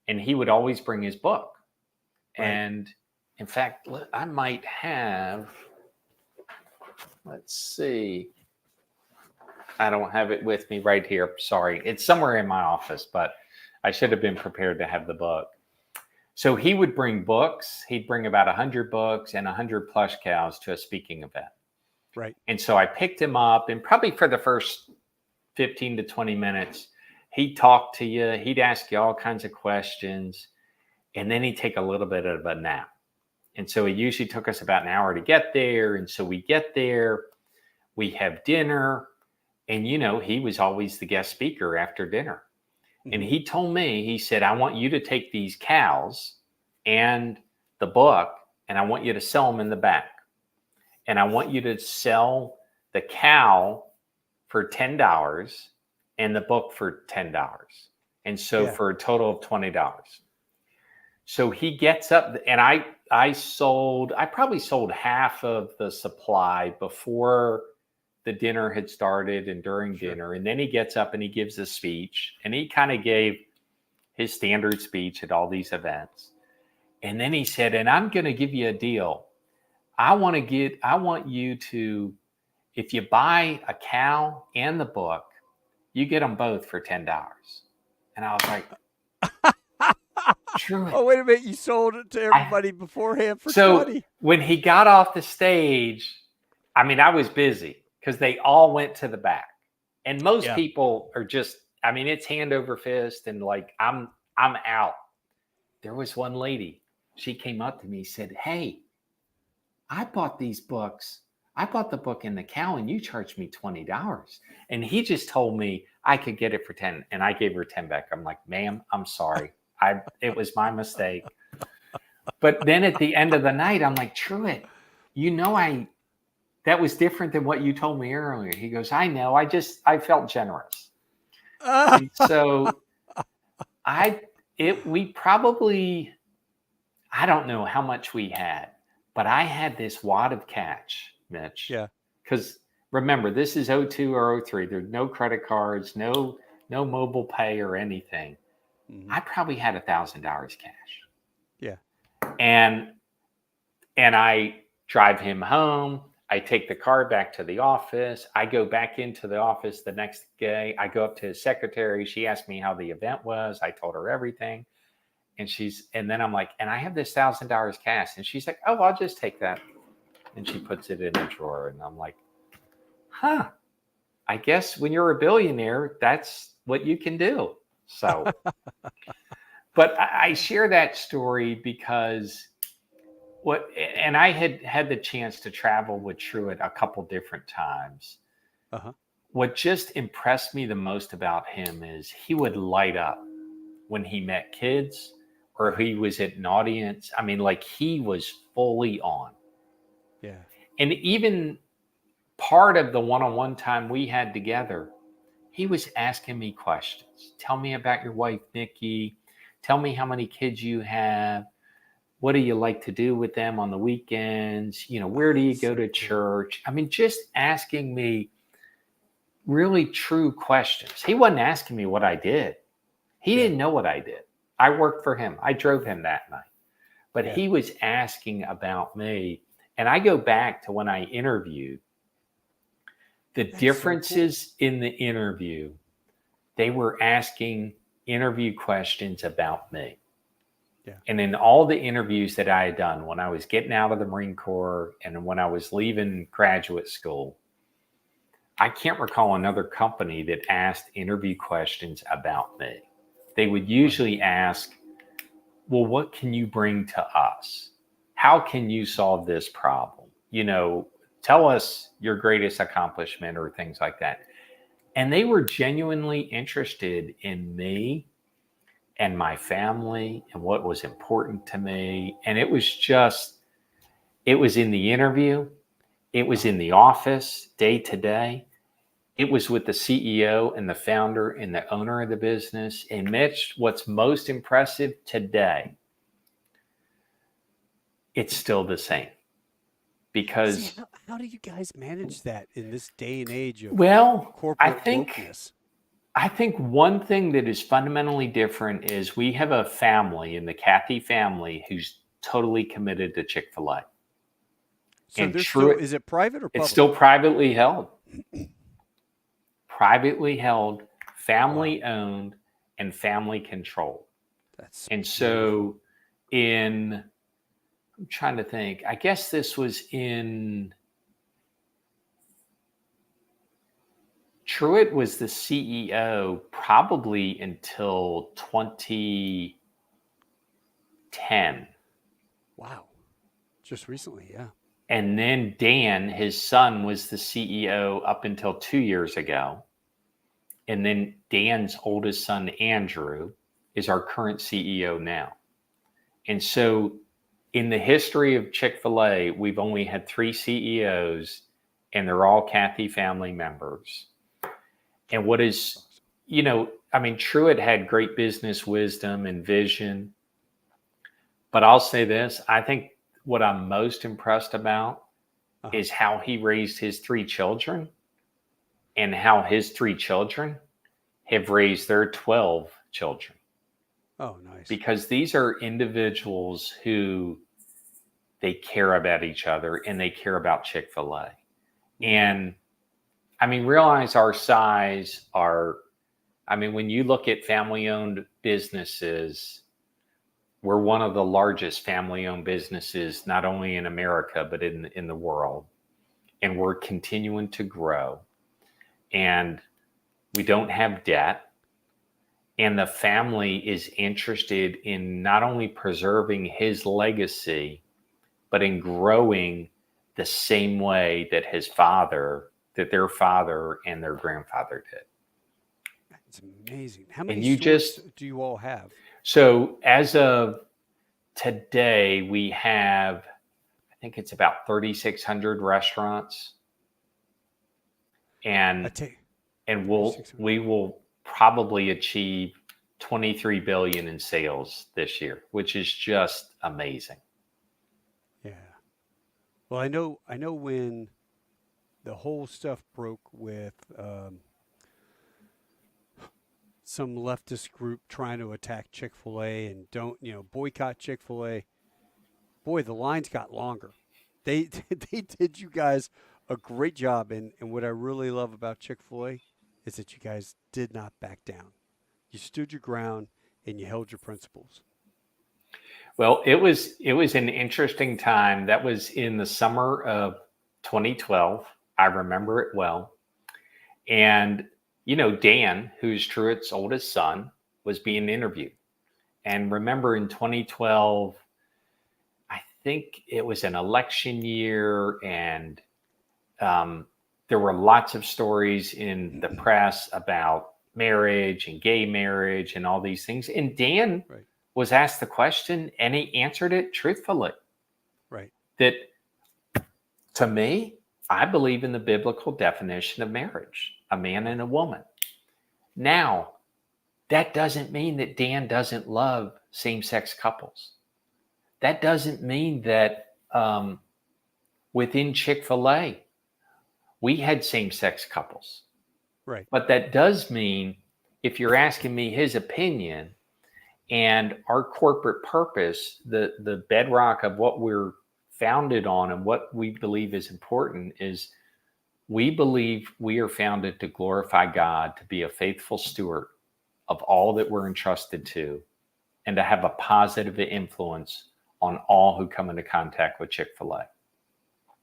and he would always bring his book. Right. And in fact, I might have, let's see, I don't have it with me right here. Sorry. It's somewhere in my office, but I should have been prepared to have the book. So he would bring books. He'd bring about 100 books and 100 plush cows to a speaking event. Right. And so I picked him up, and probably for the first 15 to 20 minutes, he'd talk to you. He'd ask you all kinds of questions, and then he'd take a little bit of a nap. And so it usually took us about an hour to get there. And so we get there, we have dinner, and he was always the guest speaker after dinner. And Hmm. he told me, he said, "I want you to take these cows and the book, and I want you to sell them in the back. And I want you to sell the cow for $10 and the book for $10. And so Yeah. for a total of $20. So he gets up, and I probably sold half of the supply before the dinner had started and during Sure. dinner. And then he gets up and he gives a speech, and he kind of gave his standard speech at all these events. And then he said, "And I'm going to give you a deal. I want you to, if you buy a cow and the book, you get them both for $10. And I was like, "True." Oh, wait a minute! You sold it to I, everybody beforehand for so 20. when he got off the stage, I mean, I was busy because they all went to the back. And most Yeah. people are just, I mean, it's hand over fist, and like I'm out. There was one lady, she came up to me, said, "Hey, I bought these books. I bought the book and the cow, and you charged me $20." And he just told me I could get it for 10, and I gave her 10 back. I'm like, "Ma'am, I'm sorry. It was my mistake." But then at the end of the night, I'm like, "Truett, you know that was different than what you told me earlier. He goes, I know. I felt generous. Ah, And so we probably, I don't know how much we had, but I had this wad of cash, Mitch, yeah. because remember, this is '02 or '03. There's no credit cards, no mobile pay or anything. Hmm. I probably had $1,000 cash. Yeah. And I drive him home. I take the car back to the office. I go back into the office the next day. I go up to his secretary. She asked me how the event was. I told her everything. And then I'm like, and I have this $1,000 cash. And she's like, oh, I'll just take that. And she puts it in a drawer. And I'm like, huh, I guess when you're a billionaire, that's what you can do. So, but I share that story because and I had the chance to travel with Truett a couple different times. Uh-huh. What just impressed me the most about him is he would light up when he met kids or he was at an audience. I mean, like he was fully on. Yeah. And even part of the one-on-one time we had together, he was asking me questions. Tell me about your wife, Nikki. Tell me how many kids you have. What do you like to do with them on the weekends? Where do you go to church? I mean, just asking me really true questions. He wasn't asking me what I did. He didn't know what I did. I worked for him. I drove him that night. But he was asking about me. And I go back to when I interviewed. The differences in the interview, they were asking interview questions about me. Yeah. And in all the interviews that I had done when I was getting out of the Marine Corps and when I was leaving graduate school, I can't recall another company that asked interview questions about me. They would usually ask, well, what can you bring to us? How can you solve this problem? Tell us your greatest accomplishment or things like that. And they were genuinely interested in me and my family and what was important to me. And it was in the interview. It was in the office day to day. It was with the CEO and the founder and the owner of the business. And Mitch, what's most impressive today, it's still the same. Because how do you guys manage that in this day and age of I corporate wokeness? think one thing that is fundamentally different is we have a family in the Cathy family who's totally committed to Chick-fil-A. So And there's still, is it private or public? It's still privately held. Privately held, family owned, and family controlled. And so I'm trying to think, I guess this was in, Truett was the CEO probably until 2010. Wow. Just recently, yeah. And then Dan, his son, was the CEO up until 2 years ago. And then Dan's oldest son, Andrew, is our current CEO now. And so in the history of Chick-fil-A, we've only had 3 CEOs, and they're all Cathy family members. And what is, Truett had great business wisdom and vision. But I'll say this, I think what I'm most impressed about is how he raised his 3 children and how his 3 children have raised their 12 children. Oh, nice. Because these are individuals who they care about each other and they care about Chick-fil-A. And realize our size, when you look at family-owned businesses, we're one of the largest family-owned businesses, not only in America, but in the world. And we're continuing to grow. And we don't have debt. And the family is interested in not only preserving his legacy, but in growing the same way that their father and their grandfather did. It's amazing. How many stores do you all have? So as of today, we have, I think it's about 3,600 restaurants I and take and maybe we'll 600. we will probably achieve 23 billion in sales this year, which is just amazing. Yeah. Well, I know when the whole stuff broke with some leftist group trying to attack Chick-fil-A and don't, boycott Chick-fil-A. Boy, the lines got longer. They they did you guys a great job, and what I really love about Chick-fil-A is that you guys did not back down. You stood your ground and you held your principles. Well, it was an interesting time. That was in the summer of 2012. I remember Mhm. it well. And Dan, who's Truett's oldest son, was being interviewed. And remember in 2012, I think it was an election year, and um, there were lots of stories in the press about marriage and gay marriage and all these things. And Dan Right. was asked the question, and he answered it truthfully. Right. That to me, I believe in the biblical definition of marriage, a man and Right. a woman. Now, that doesn't mean that Dan doesn't love same sex couples. That doesn't mean that within Chick-fil-A, we had same sex couples. Right. But that does mean, if you're asking me his opinion and our corporate purpose, the bedrock of what we're founded on and what we believe is important is we believe we are founded to glorify God, to be a faithful steward of all that we're entrusted to, and to have a positive influence on all who come into contact with Chick-fil-A.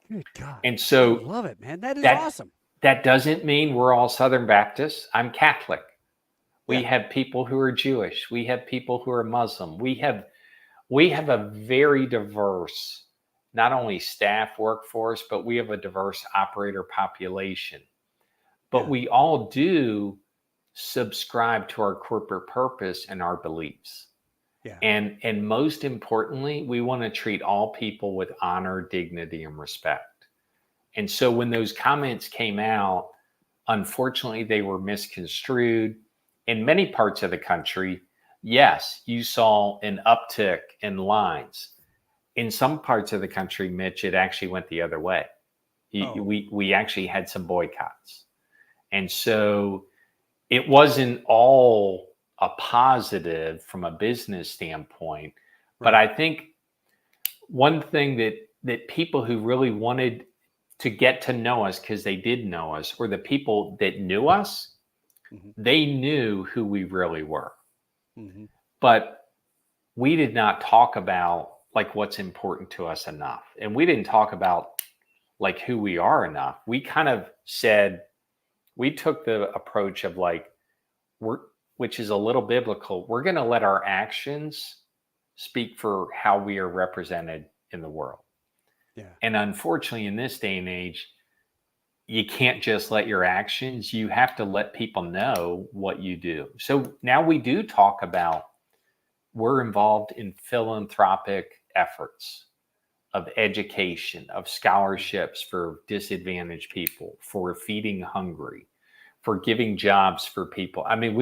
Good God. And I so love it, man. That is that awesome. that doesn't mean we're all Southern Baptists. I'm Catholic. We Yeah. have people who are Jewish. We have people who are Muslim. We have a very diverse, not only staff workforce, but we have a diverse operator population. But Yeah. we all do subscribe to our corporate purpose and our beliefs. Yeah. And most importantly, we want to treat all people with honor, dignity, and respect. And so when those comments came out, unfortunately, they were misconstrued. In many parts of the country, yes, you saw an uptick in lines. In some parts of the country, Mitch, it actually went the other way. Oh. We actually had some boycotts. And so it wasn't all a positive from a business standpoint. But Right. I think one thing that people who really wanted to get to know us, because they did know us, or the people that knew us, Hmm. they knew who we really were. Hmm. But we did not talk about like what's important to us enough. And we didn't talk about like who we are enough. We kind of said, we took the approach of like, we're, which is a little biblical, we're going to let our actions speak for how we are represented in the world. Yeah. And unfortunately, in this day and age, you can't just let your actions, you have to let people know what you do. So now we do talk about, we're involved in philanthropic efforts of education, of Mm. scholarships for disadvantaged people, for feeding hungry, for giving jobs for people. I mean,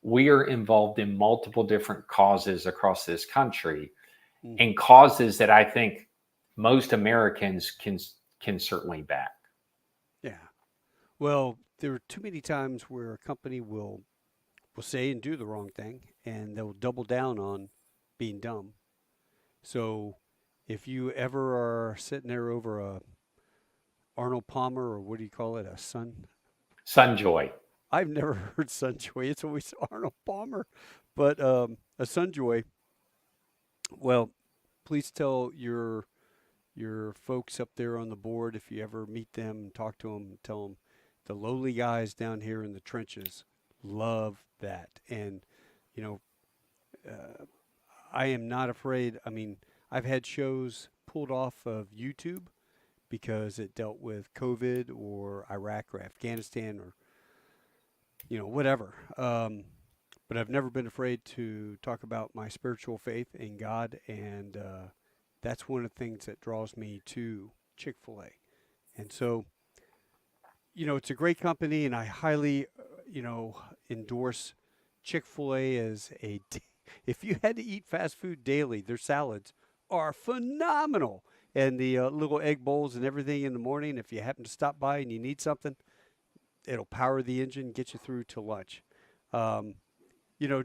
we are involved in multiple different causes across this country, Hmm. and causes that I think most Americans can certainly back. Yeah. Well, there are too many times where a company will say and do the wrong thing, and they'll double down on being dumb. So, if you ever are sitting there over a Arnold Palmer, or what do you call it, a Sun? Sunjoy. I've never heard Sunjoy. It's always Arnold Palmer, but a Sunjoy. Well, please tell your folks up there on the board, if you ever meet them and talk to them, tell them the lowly guys down here in the trenches love that. And, you know, uh, I am not afraid. I mean, I've had shows pulled off of YouTube because it dealt with COVID or Iraq or Afghanistan or, whatever. But I've never been afraid to talk about my spiritual faith in God. And that's one of the things that draws me to Chick-fil-A. And so it's a great company, and I highly, endorse Chick-fil-A as if you had to eat fast food daily, their salads are phenomenal. And the little egg bowls and everything in the morning, if you happen to stop by and you need something, it'll power the engine, get you through to lunch. Um,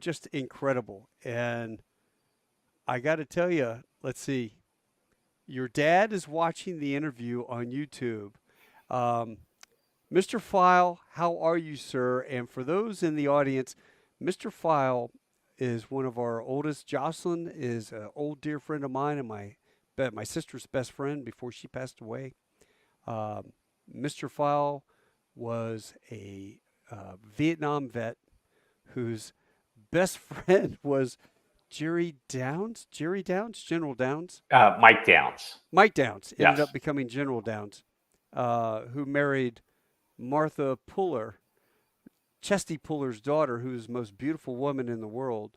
just incredible. And I got to tell you, let's see, your dad is watching the interview on YouTube. Um, Mr. File, how are you, sir? And for those in the audience, Mr. File is one of our oldest. Jocelyn is an old dear friend of mine and my sister's best friend before she passed away. Um, Mr. File was a Vietnam vet whose best friend was Jerry Downs. Jerry Downs, General Downs. Mike Downs. Mike Downs ended Yes. up becoming General Downs, who married Martha Puller, Chesty Puller's daughter, who's the most beautiful woman in the world.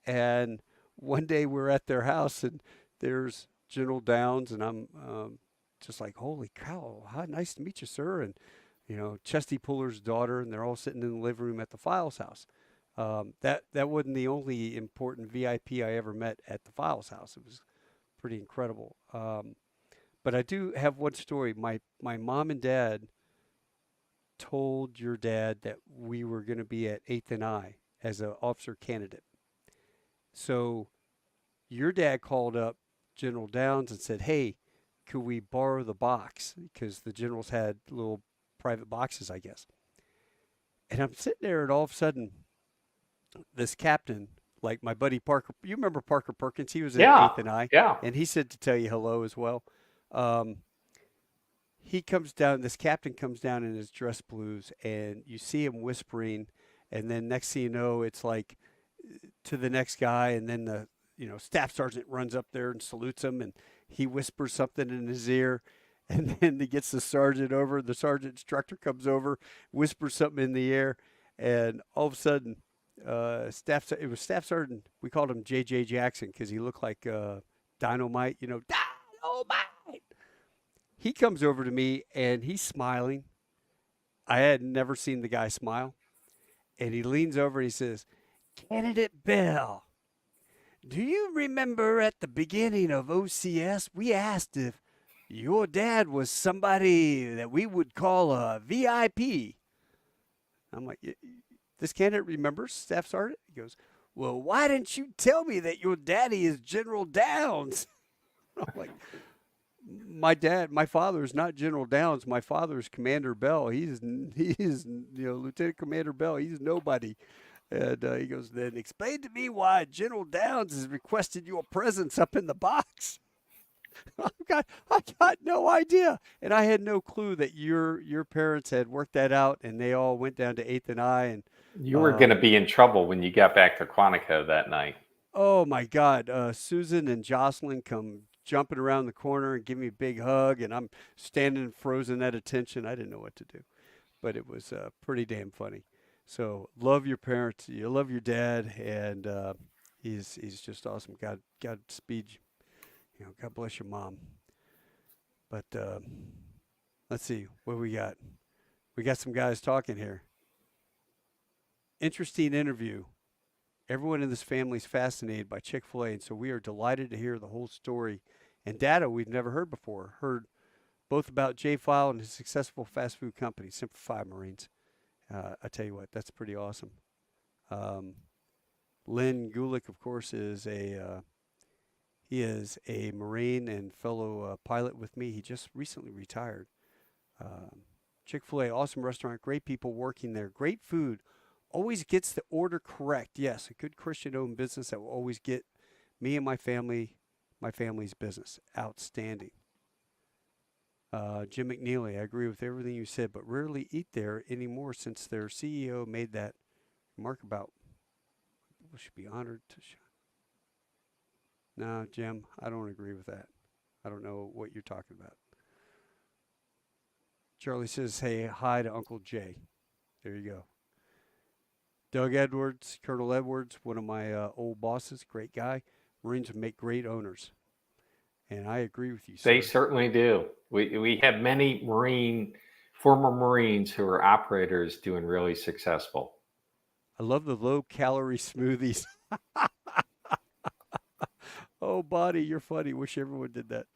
And one day we're at their house, and there's General Downs, and I'm just like, holy cow, how nice to meet you, sir. And, Chesty Puller's daughter, and they're all sitting in the living room at the Files house. That wasn't the only important VIP I ever met at the Files house. It was pretty incredible. But I do have one story. My mom and dad told your dad that we were going to be at 8th and I as an officer candidate. So your dad called up General Downs and said, hey, could we borrow the box? Because the generals had little private boxes, I guess. And I'm sitting there, and all of a sudden, this captain, like my buddy Parker, you remember Parker Perkins? He was in Yeah. 8th and I. Yeah. And he said to tell you hello as well. He comes down, this captain comes down in his dress blues, and you see him whispering, and then next thing you know, it's like to the next guy, and then the staff sergeant runs up there and salutes him, and he whispers something in his ear, and then he gets the sergeant over. The sergeant instructor comes over, whispers something in the air, and all of a sudden, it was Staff Sergeant. We called him J.J. Jackson because he looked like Dynamite. Dynamite. He comes over to me and he's smiling. I had never seen the guy smile, and he leans over and he says, "Candidate Bell, do you remember at the beginning of OCS, we asked if your dad was somebody that we would call a VIP?" I'm like, this candidate remembers, Staff Sergeant? He goes, "Well, why didn't you tell me that your daddy is General Downs?" I'm like, my father is not General Downs. My father is Commander Bell. He is Lieutenant Commander Bell. He's nobody. And he goes, "Then explain to me why General Downs has requested your presence up in the box." I got no idea, and I had no clue that your parents had worked that out, and they all went down to 8th and I, and You were going to be in trouble when you got back to Quantico that night. oh my God, Susan and Jocelyn come jumping around the corner and give me a big hug, and I'm standing frozen at attention. I didn't know what to do, but it was pretty damn funny. So love your parents, you love your dad, and he's just awesome. God speed you. God bless your mom. But let's see what we got. We got some guys talking here. Interesting interview. Everyone in this family is fascinated by Chick-fil-A, and so we are delighted to hear the whole story and data we've never heard before. Heard both about Jay File and his successful fast food company, Semper Fi Marines. I tell you what, that's pretty awesome. Lynn Gulick, of course, he is a Marine and fellow pilot with me. He just recently retired. Chick-fil-A, awesome restaurant, great people working there, great food, always gets the order correct. Yes, a good Christian-owned business that will always get me and my family's business. Outstanding. Jim McNeely, I agree with everything you said, but rarely eat there anymore since their CEO made that remark about people should be honored to. No, Jim, I don't agree with that. I don't know what you're talking about. Charlie says, "Hey, hi to Uncle Jay." There you go. Doug Edwards, Colonel Edwards, one of my old bosses, great guy. Marines make great owners. And I agree with you, sir. They certainly do. We have many Marine former Marines who are operators doing really successful. I love the low-calorie smoothies. Oh, Bonnie, you're funny. Wish everyone did that.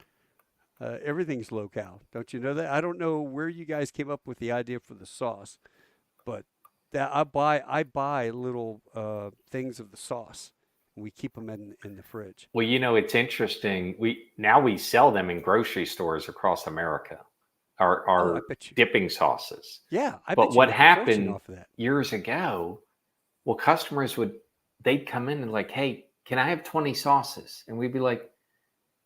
Everything's low-cal. Don't you know that? I don't know where you guys came up with the idea for the sauce, but that I buy little things of the sauce. And we keep them in the fridge. Well, it's interesting. We sell them in grocery stores across America. Oh, I Our bet you. dipping sauces. Yeah, I But bet you what make a fortune happened off of that. years ago, well, customers they'd come in and like, hey, can I have 20 sauces? And we'd be like,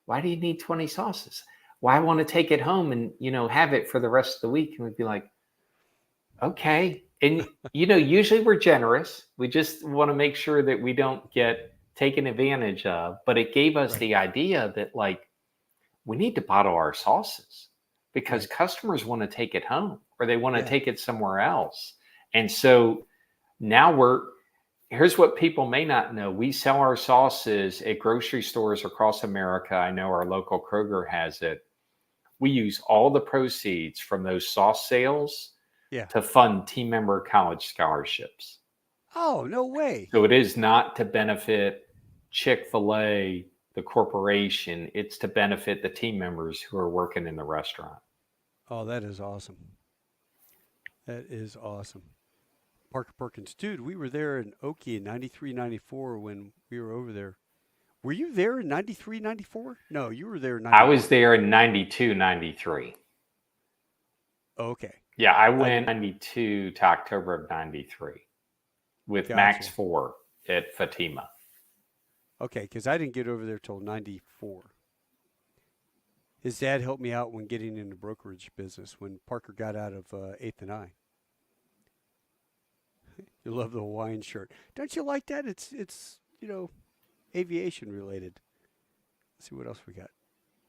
why do you need 20 sauces? Well, I want to take it home and, have it for the rest of the week. And we'd be like, okay. And, usually we're generous. We just want to make sure that we don't get taken advantage of. But it gave us Right. the idea that, like, we need to bottle our sauces because Right. customers want to take it home or they want to Yeah. take it somewhere else. And so now here's what people may not know. We sell our sauces at grocery stores across America. I know our local Kroger has it. We use all the proceeds from those sauce sales Yeah. to fund team member college scholarships. Oh, no way. So it is not to benefit Chick-fil-A, the corporation. It's to benefit the team members who are working in the restaurant. Oh, that is awesome. That is awesome. Parker Perkins, dude, we were there in Okie in 93, 94 when we were over there. Were you there in 93, 94? No, you were there in 94. I was there in 92, 93. Okay. Yeah, I went 92 to October of 93 with Gotcha. Max 4 at Fatima. Okay, because I didn't get over there till 94. His dad helped me out when getting into brokerage business when Parker got out of 8th and I. You love the Hawaiian shirt. Don't you like that? It's aviation related. Let's see what else we got.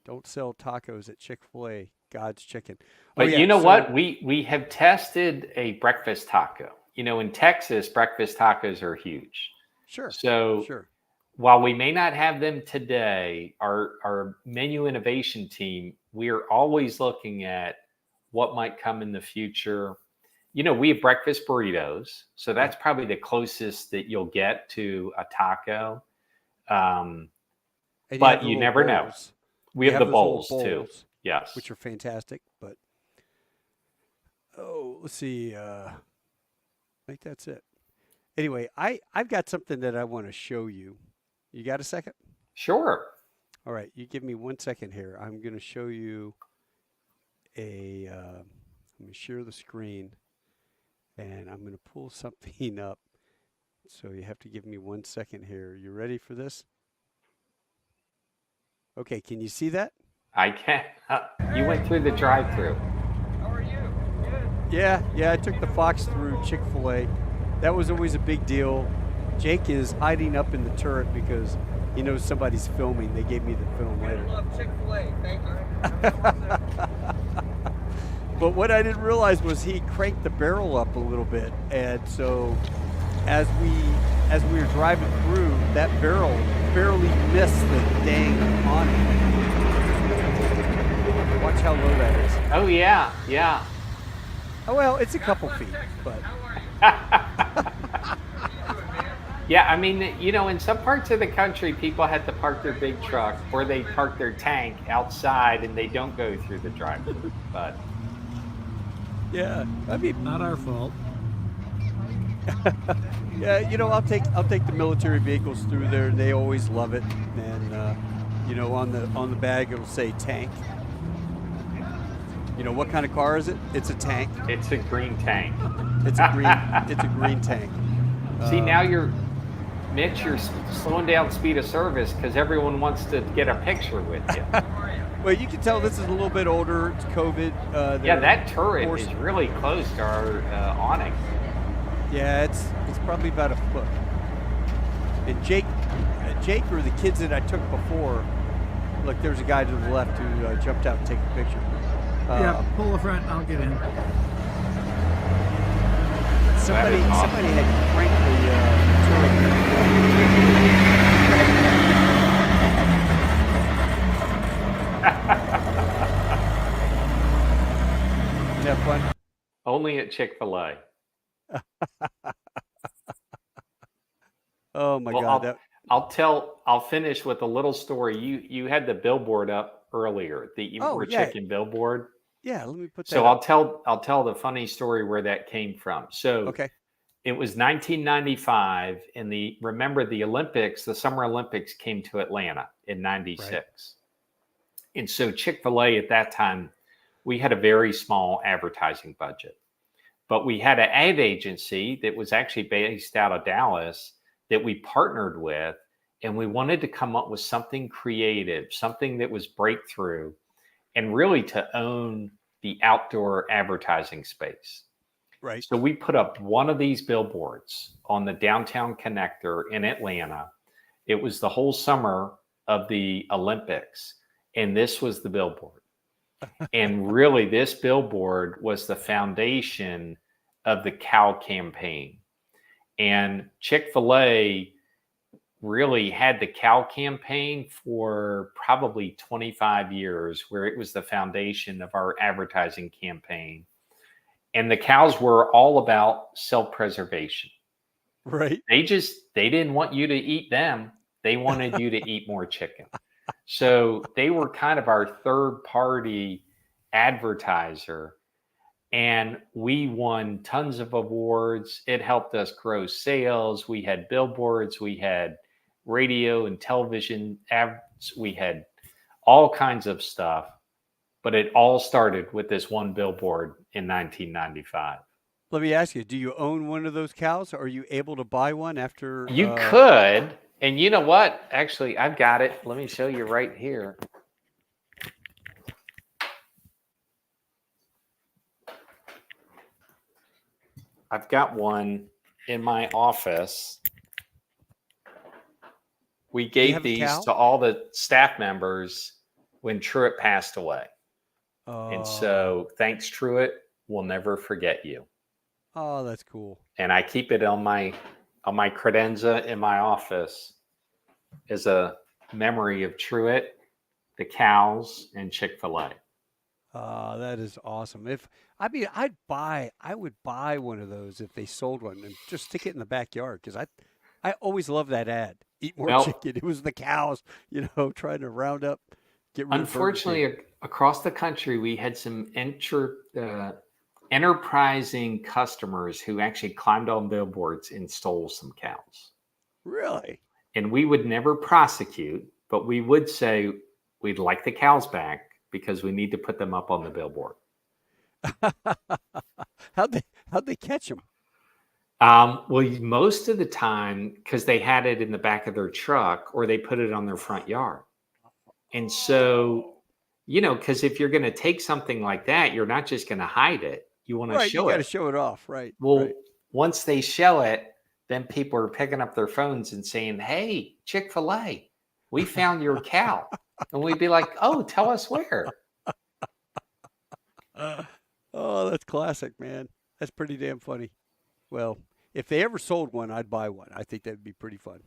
Don't sell tacos at Chick-fil-A. God's chicken. But you know what? We have tested a breakfast taco. In Texas, breakfast tacos are huge. Sure. So sure. While we may not have them today, our menu innovation team, we are always looking at what might come in the future. We have breakfast burritos, so that's probably the closest that you'll get to a taco. But you never know. We have the bowls too. Yes. Which are fantastic. But, let's see. I think that's it. Anyway, I've got something that I want to show you. You got a second? Sure. All right. You give me 1 second here. I'm going to show you let me share the screen. And I'm going to pull something up. So you have to give me 1 second here. You ready for this? Okay, can you see that? I can. You went through the drive-through. How are you? Good. Yeah, I took the Fox through Chick-fil-A. That was always a big deal. Jake is hiding up in the turret because he knows somebody's filming. They gave me the film I later. love Chick-fil-A. Thank you. But what I didn't realize was he cranked the barrel up a little bit, and so as we were driving through, that barrel barely missed the dang awning. Watch how low that is. Oh yeah. Oh well, it's a couple feet, but Yeah, I mean, in some parts of the country, people had to park their big truck or they park their tank outside and they don't go through the drive-thru. But yeah, I mean, Not our fault. yeah, I'll take the military vehicles through there. They always love it, and on the bag it'll say tank. What kind of car is it? It's a tank. it's a green tank. It's a green tank. See, now Mitch, you're slowing down speed of service because everyone wants to get a picture with you. Well, you can tell this is a little bit older. It's COVID. Yeah, that turret is really close to our awning. Yeah, it's probably about a foot. And Jake or the kids that I took before, look, there's a guy to the left who jumped out and take a picture. Yeah, pull the front. I'll get in. Somebody had cranked the turret. Isn't that fun? Only at Chick-fil-A. Oh my Well, God, I'll finish with a little story. You had the billboard up earlier, the Eat oh More yeah, Chicken billboard. yeah. Let me put So that up. I'll tell the funny story where that came from. So Okay, it was 1995, and remember the Olympics, the Summer Olympics came to Atlanta in right, '96. And so Chick-fil-A at that time, we had a very small advertising budget. But we had an ad agency that was actually based out of Dallas that we partnered with, and we wanted to come up with something creative, something that was breakthrough, and really to own the outdoor advertising space. right. So we put up one of these billboards on the downtown connector in Atlanta. It was the whole summer of the Olympics, and this was the billboard. And really, this billboard was the foundation of the cow campaign. And Chick-fil-A really had the cow campaign for probably 25 years, where it was the foundation of our advertising campaign. And the cows were all about self-preservation. Right. They didn't want you to eat them. They wanted you to eat more chicken. So they were kind of our third party advertiser. And we won tons of awards. It helped us grow sales. We had billboards, we had radio and television ads, we had all kinds of stuff. But it all started with this one billboard in 1995. Let me ask you: do you own one of those cows? Are you able to buy one after? You could, and you know what? Actually, I've got it. Let me show you right here. I've got one in my office. We gave these to all the staff members when Truett passed away. And so thanks, Truett. We'll never forget you. Oh, that's cool. And I keep it on my credenza in my office as a memory of Truett, the cows, and Chick-fil-A. That is awesome. I would buy one of those if they sold one and just stick it in the backyard, because I always loved that ad. Eat more chicken. It was the cows, trying to round up, get rid of Unfortunately, across the country, we had some enterprising customers who actually climbed on billboards and stole some cows. Really? And we would never prosecute, but we would say we'd like the cows back because we need to put them up on the billboard. How'd they catch them? Well, most of the time, because they had it in the back of their truck or they put it on their front yard. And so, because if you're going to take something like that, you're not just going to hide it. You want to show it. You got to show it off, right? Well, once they show it, then people are picking up their phones and saying, "Hey, Chick-fil-A, we found your cow." And we'd be like, "Oh, tell us where." Oh, that's classic, man. That's pretty damn funny. Well, if they ever sold one, I'd buy one. I think that'd be pretty fun.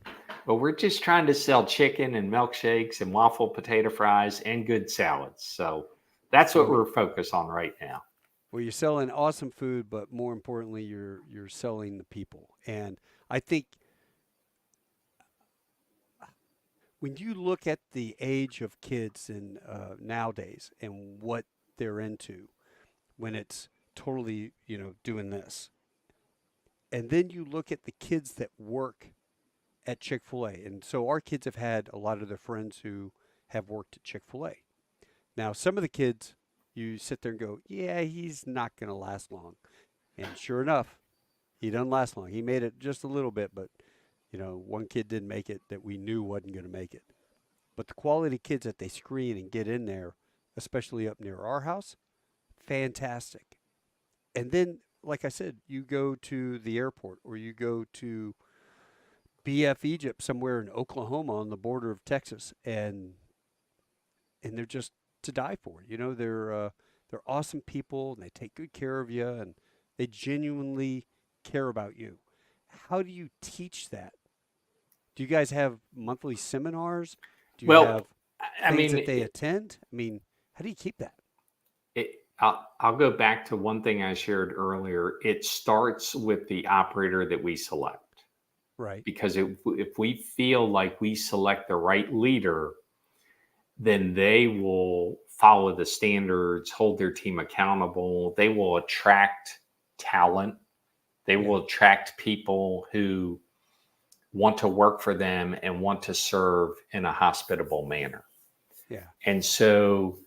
Well, we're just trying to sell chicken and milkshakes and waffle potato fries and good salads. So that's what we're focused on right now. Well, you're selling awesome food, but more importantly, you're selling the people. And I think when you look at the age of kids in nowadays and what they're into, when it's totally, doing this, and then you look at the kids that work at Chick-fil-A. And so our kids have had a lot of their friends who have worked at Chick-fil-A. Now, some of the kids, you sit there and go, yeah, he's not going to last long. And sure enough, he doesn't last long. He made it just a little bit, but, one kid didn't make it that we knew wasn't going to make it. But the quality kids that they screen and get in there, especially up near our house, fantastic. And then, like I said, you go to the airport or you go to BF Egypt somewhere in Oklahoma on the border of Texas, and they're just to die for. They're awesome people, and they take good care of you, and they genuinely care about you. How do you teach that? Do you guys have monthly seminars? Do you have things that they attend? I mean, how do you keep that? I'll go back to one thing I shared earlier. It starts with the operator that we select, Right. because if we feel like we select the right leader, then they will follow the standards, hold their team accountable. They will attract talent. They Yeah. will attract people who want to work for them and want to serve in a hospitable manner. Yeah. And so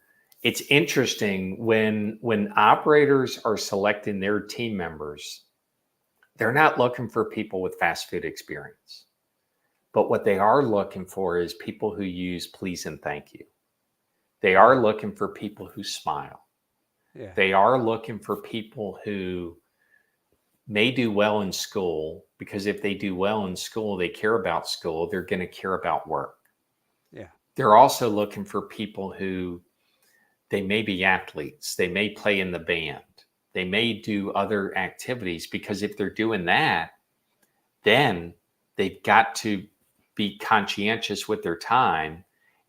it's interesting when operators are selecting their team members, they're not looking for people with fast food experience. But what they are looking for is people who use please and thank you. They are looking for people who smile. Yeah. They are looking for people who may do well in school, because if they do well in school, they care about school, they're going to care about work. Yeah. They're also looking for people who they may be athletes, they may play in the band, they may do other activities, because if they're doing that, then they've got to be conscientious with their time,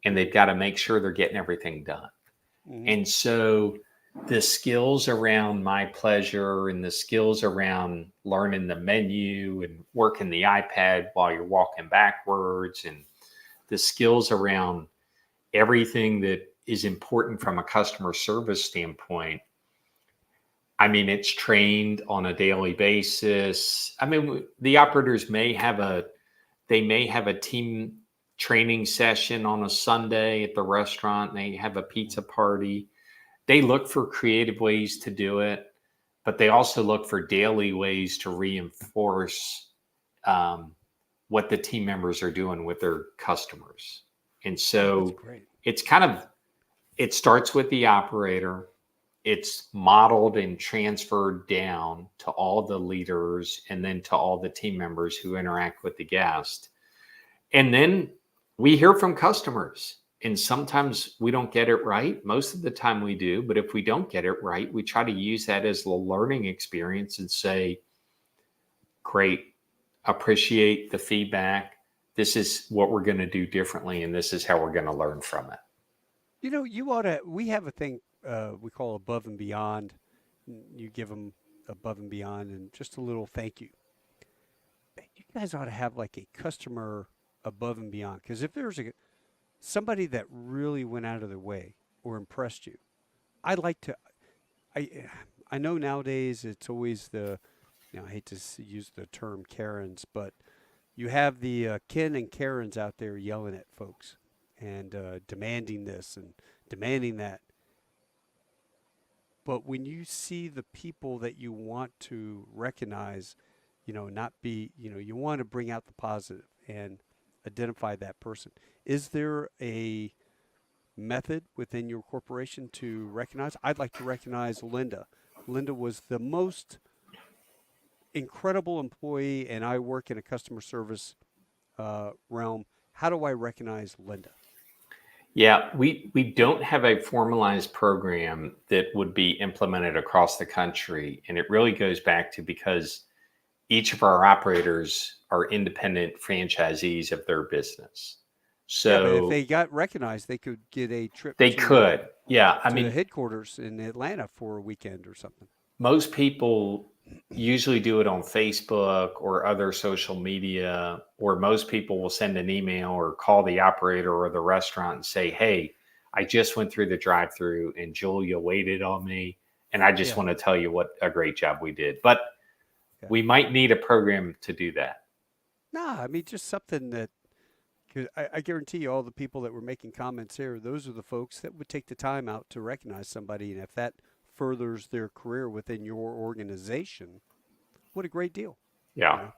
and they've got to make sure they're getting everything done. Mm-hmm. And so the skills around my pleasure and the skills around learning the menu and working the iPad while you're walking backwards, and the skills around everything that is important from a customer service standpoint, I mean, it's trained on a daily basis. I mean, the operators may have a team training session on a Sunday at the restaurant. They have a pizza party. They look for creative ways to do it, but they also look for daily ways to reinforce what the team members are doing with their customers. And so That's great. it starts with the operator. It's modeled and transferred down to all the leaders and then to all the team members who interact with the guest. And then we hear from customers. And sometimes we don't get it right. Most of the time we do. But if we don't get it right, we try to use that as a learning experience and say, great, appreciate the feedback. This is what we're going to do differently, and this is how we're going to learn from it. You know, we have a thing we call above and beyond. You give them above and beyond and just a little thank you. You guys ought to have like a customer above and beyond. Because if there's somebody that really went out of their way or impressed you, I'd like to. I know nowadays it's always I hate to use the term Karens, but you have the Ken and Karens out there yelling at folks and demanding this and demanding that. But when you see the people that you want to recognize, not be, you want to bring out the positive and identify that person. Is there a method within your corporation to recognize? I'd like to recognize Linda. Linda was the most incredible employee, and I work in a customer service realm. How do I recognize Linda? Yeah, we don't have a formalized program that would be implemented across the country. And it really goes back to because each of our operators are independent franchisees of their business. Yeah, but if So they got recognized, they could get a trip they could. Yeah. I to mean, the headquarters in Atlanta for a weekend or something. most people usually do it on Facebook or other social media, or most people will send an email or call the operator or the restaurant and say, hey, I just went through the drive-through and Julia waited on me, and I just Yeah. want to tell you what a great job we did. But we might need a program to do that. No, I mean, just something that, cause I guarantee you all the people that were making comments here, those are the folks that would take the time out to recognize somebody. And if that furthers their career within your organization, what a great deal. Yeah.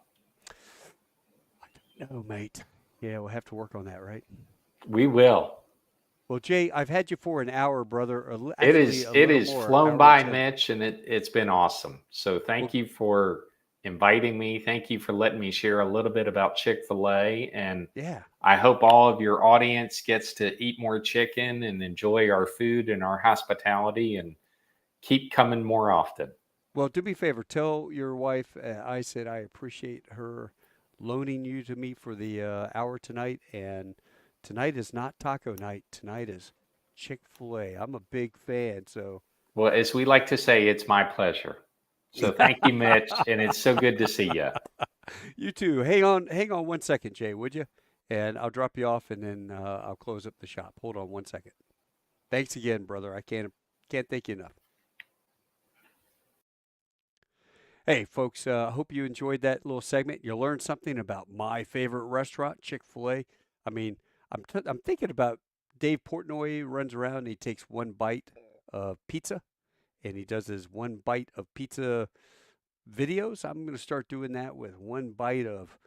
No, mate. Yeah, we'll have to work on that, right? We will. Well, Jay, I've had you for an hour, brother. It Actually, is more, flown hour by, 10. Mitch, and it's been awesome. So Well, thank you for inviting me. Thank you for letting me share a little bit about Chick-fil-A. And yeah. I hope all of your audience gets to eat more chicken and enjoy our food and our hospitality and keep coming more often. Well, do me a favor. Tell your wife I said I appreciate her loaning you to me for the hour tonight. And tonight is not taco night. Tonight is Chick-fil-A. I'm a big fan, so Well, as we like to say, it's my pleasure. So thank you, Mitch, and it's so good to see you. You too. Hang on 1 second, Jay, would you? And I'll drop you off, and then I'll close up the shop. Hold on 1 second. Thanks again, brother. I can't thank you enough. Hey, folks. Hope you enjoyed that little segment. You learned something about my favorite restaurant, Chick-fil-A. I mean, I'm thinking about Dave Portnoy runs around and he takes one bite of pizza, and he does his one bite of pizza videos. I'm going to start doing that with one bite of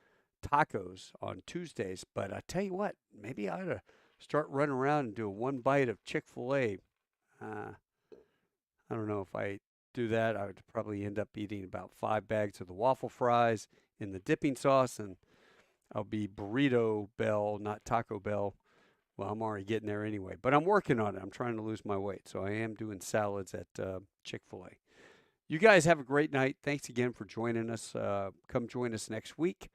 tacos on Tuesdays. But I tell you what, maybe I ought to start running around and do a one bite of Chick-fil-A. Uh, I don't know if I do that. I would probably end up eating about 5 bags of the waffle fries in the dipping sauce, and I'll be Burrito Bell, not Taco Bell. Well, I'm already getting there anyway, but I'm working on it. I'm trying to lose my weight, so I am doing salads at Chick-fil-A. You guys have a great night. Thanks again for joining us. Come join us next week.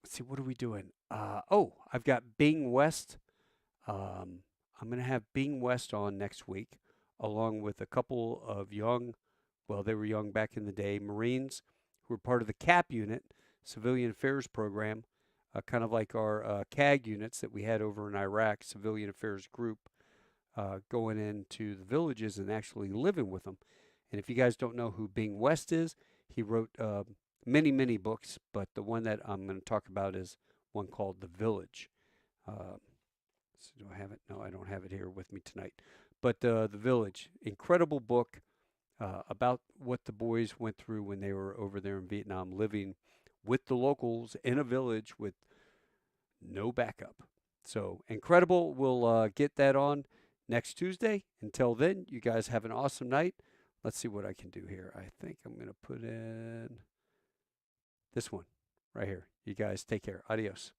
Let's see, what are we doing? I've got Bing West. I'm going to have Bing West on next week, along with a couple of they were young back in the day, Marines who were part of the CAP unit, Civilian Affairs Program, kind of like our CAG units that we had over in Iraq, Civilian Affairs Group, going into the villages and actually living with them. And if you guys don't know who Bing West is, he wrote many, many books, but the one that I'm going to talk about is one called The Village. So do I have it? No, I don't have it here with me tonight. But The Village, incredible book about what the boys went through when they were over there in Vietnam, living with the locals in a village with no backup. So incredible. We'll get that on next Tuesday. Until then, you guys have an awesome night. Let's see what I can do here. I think I'm going to put in this one right here. You guys take care. Adios.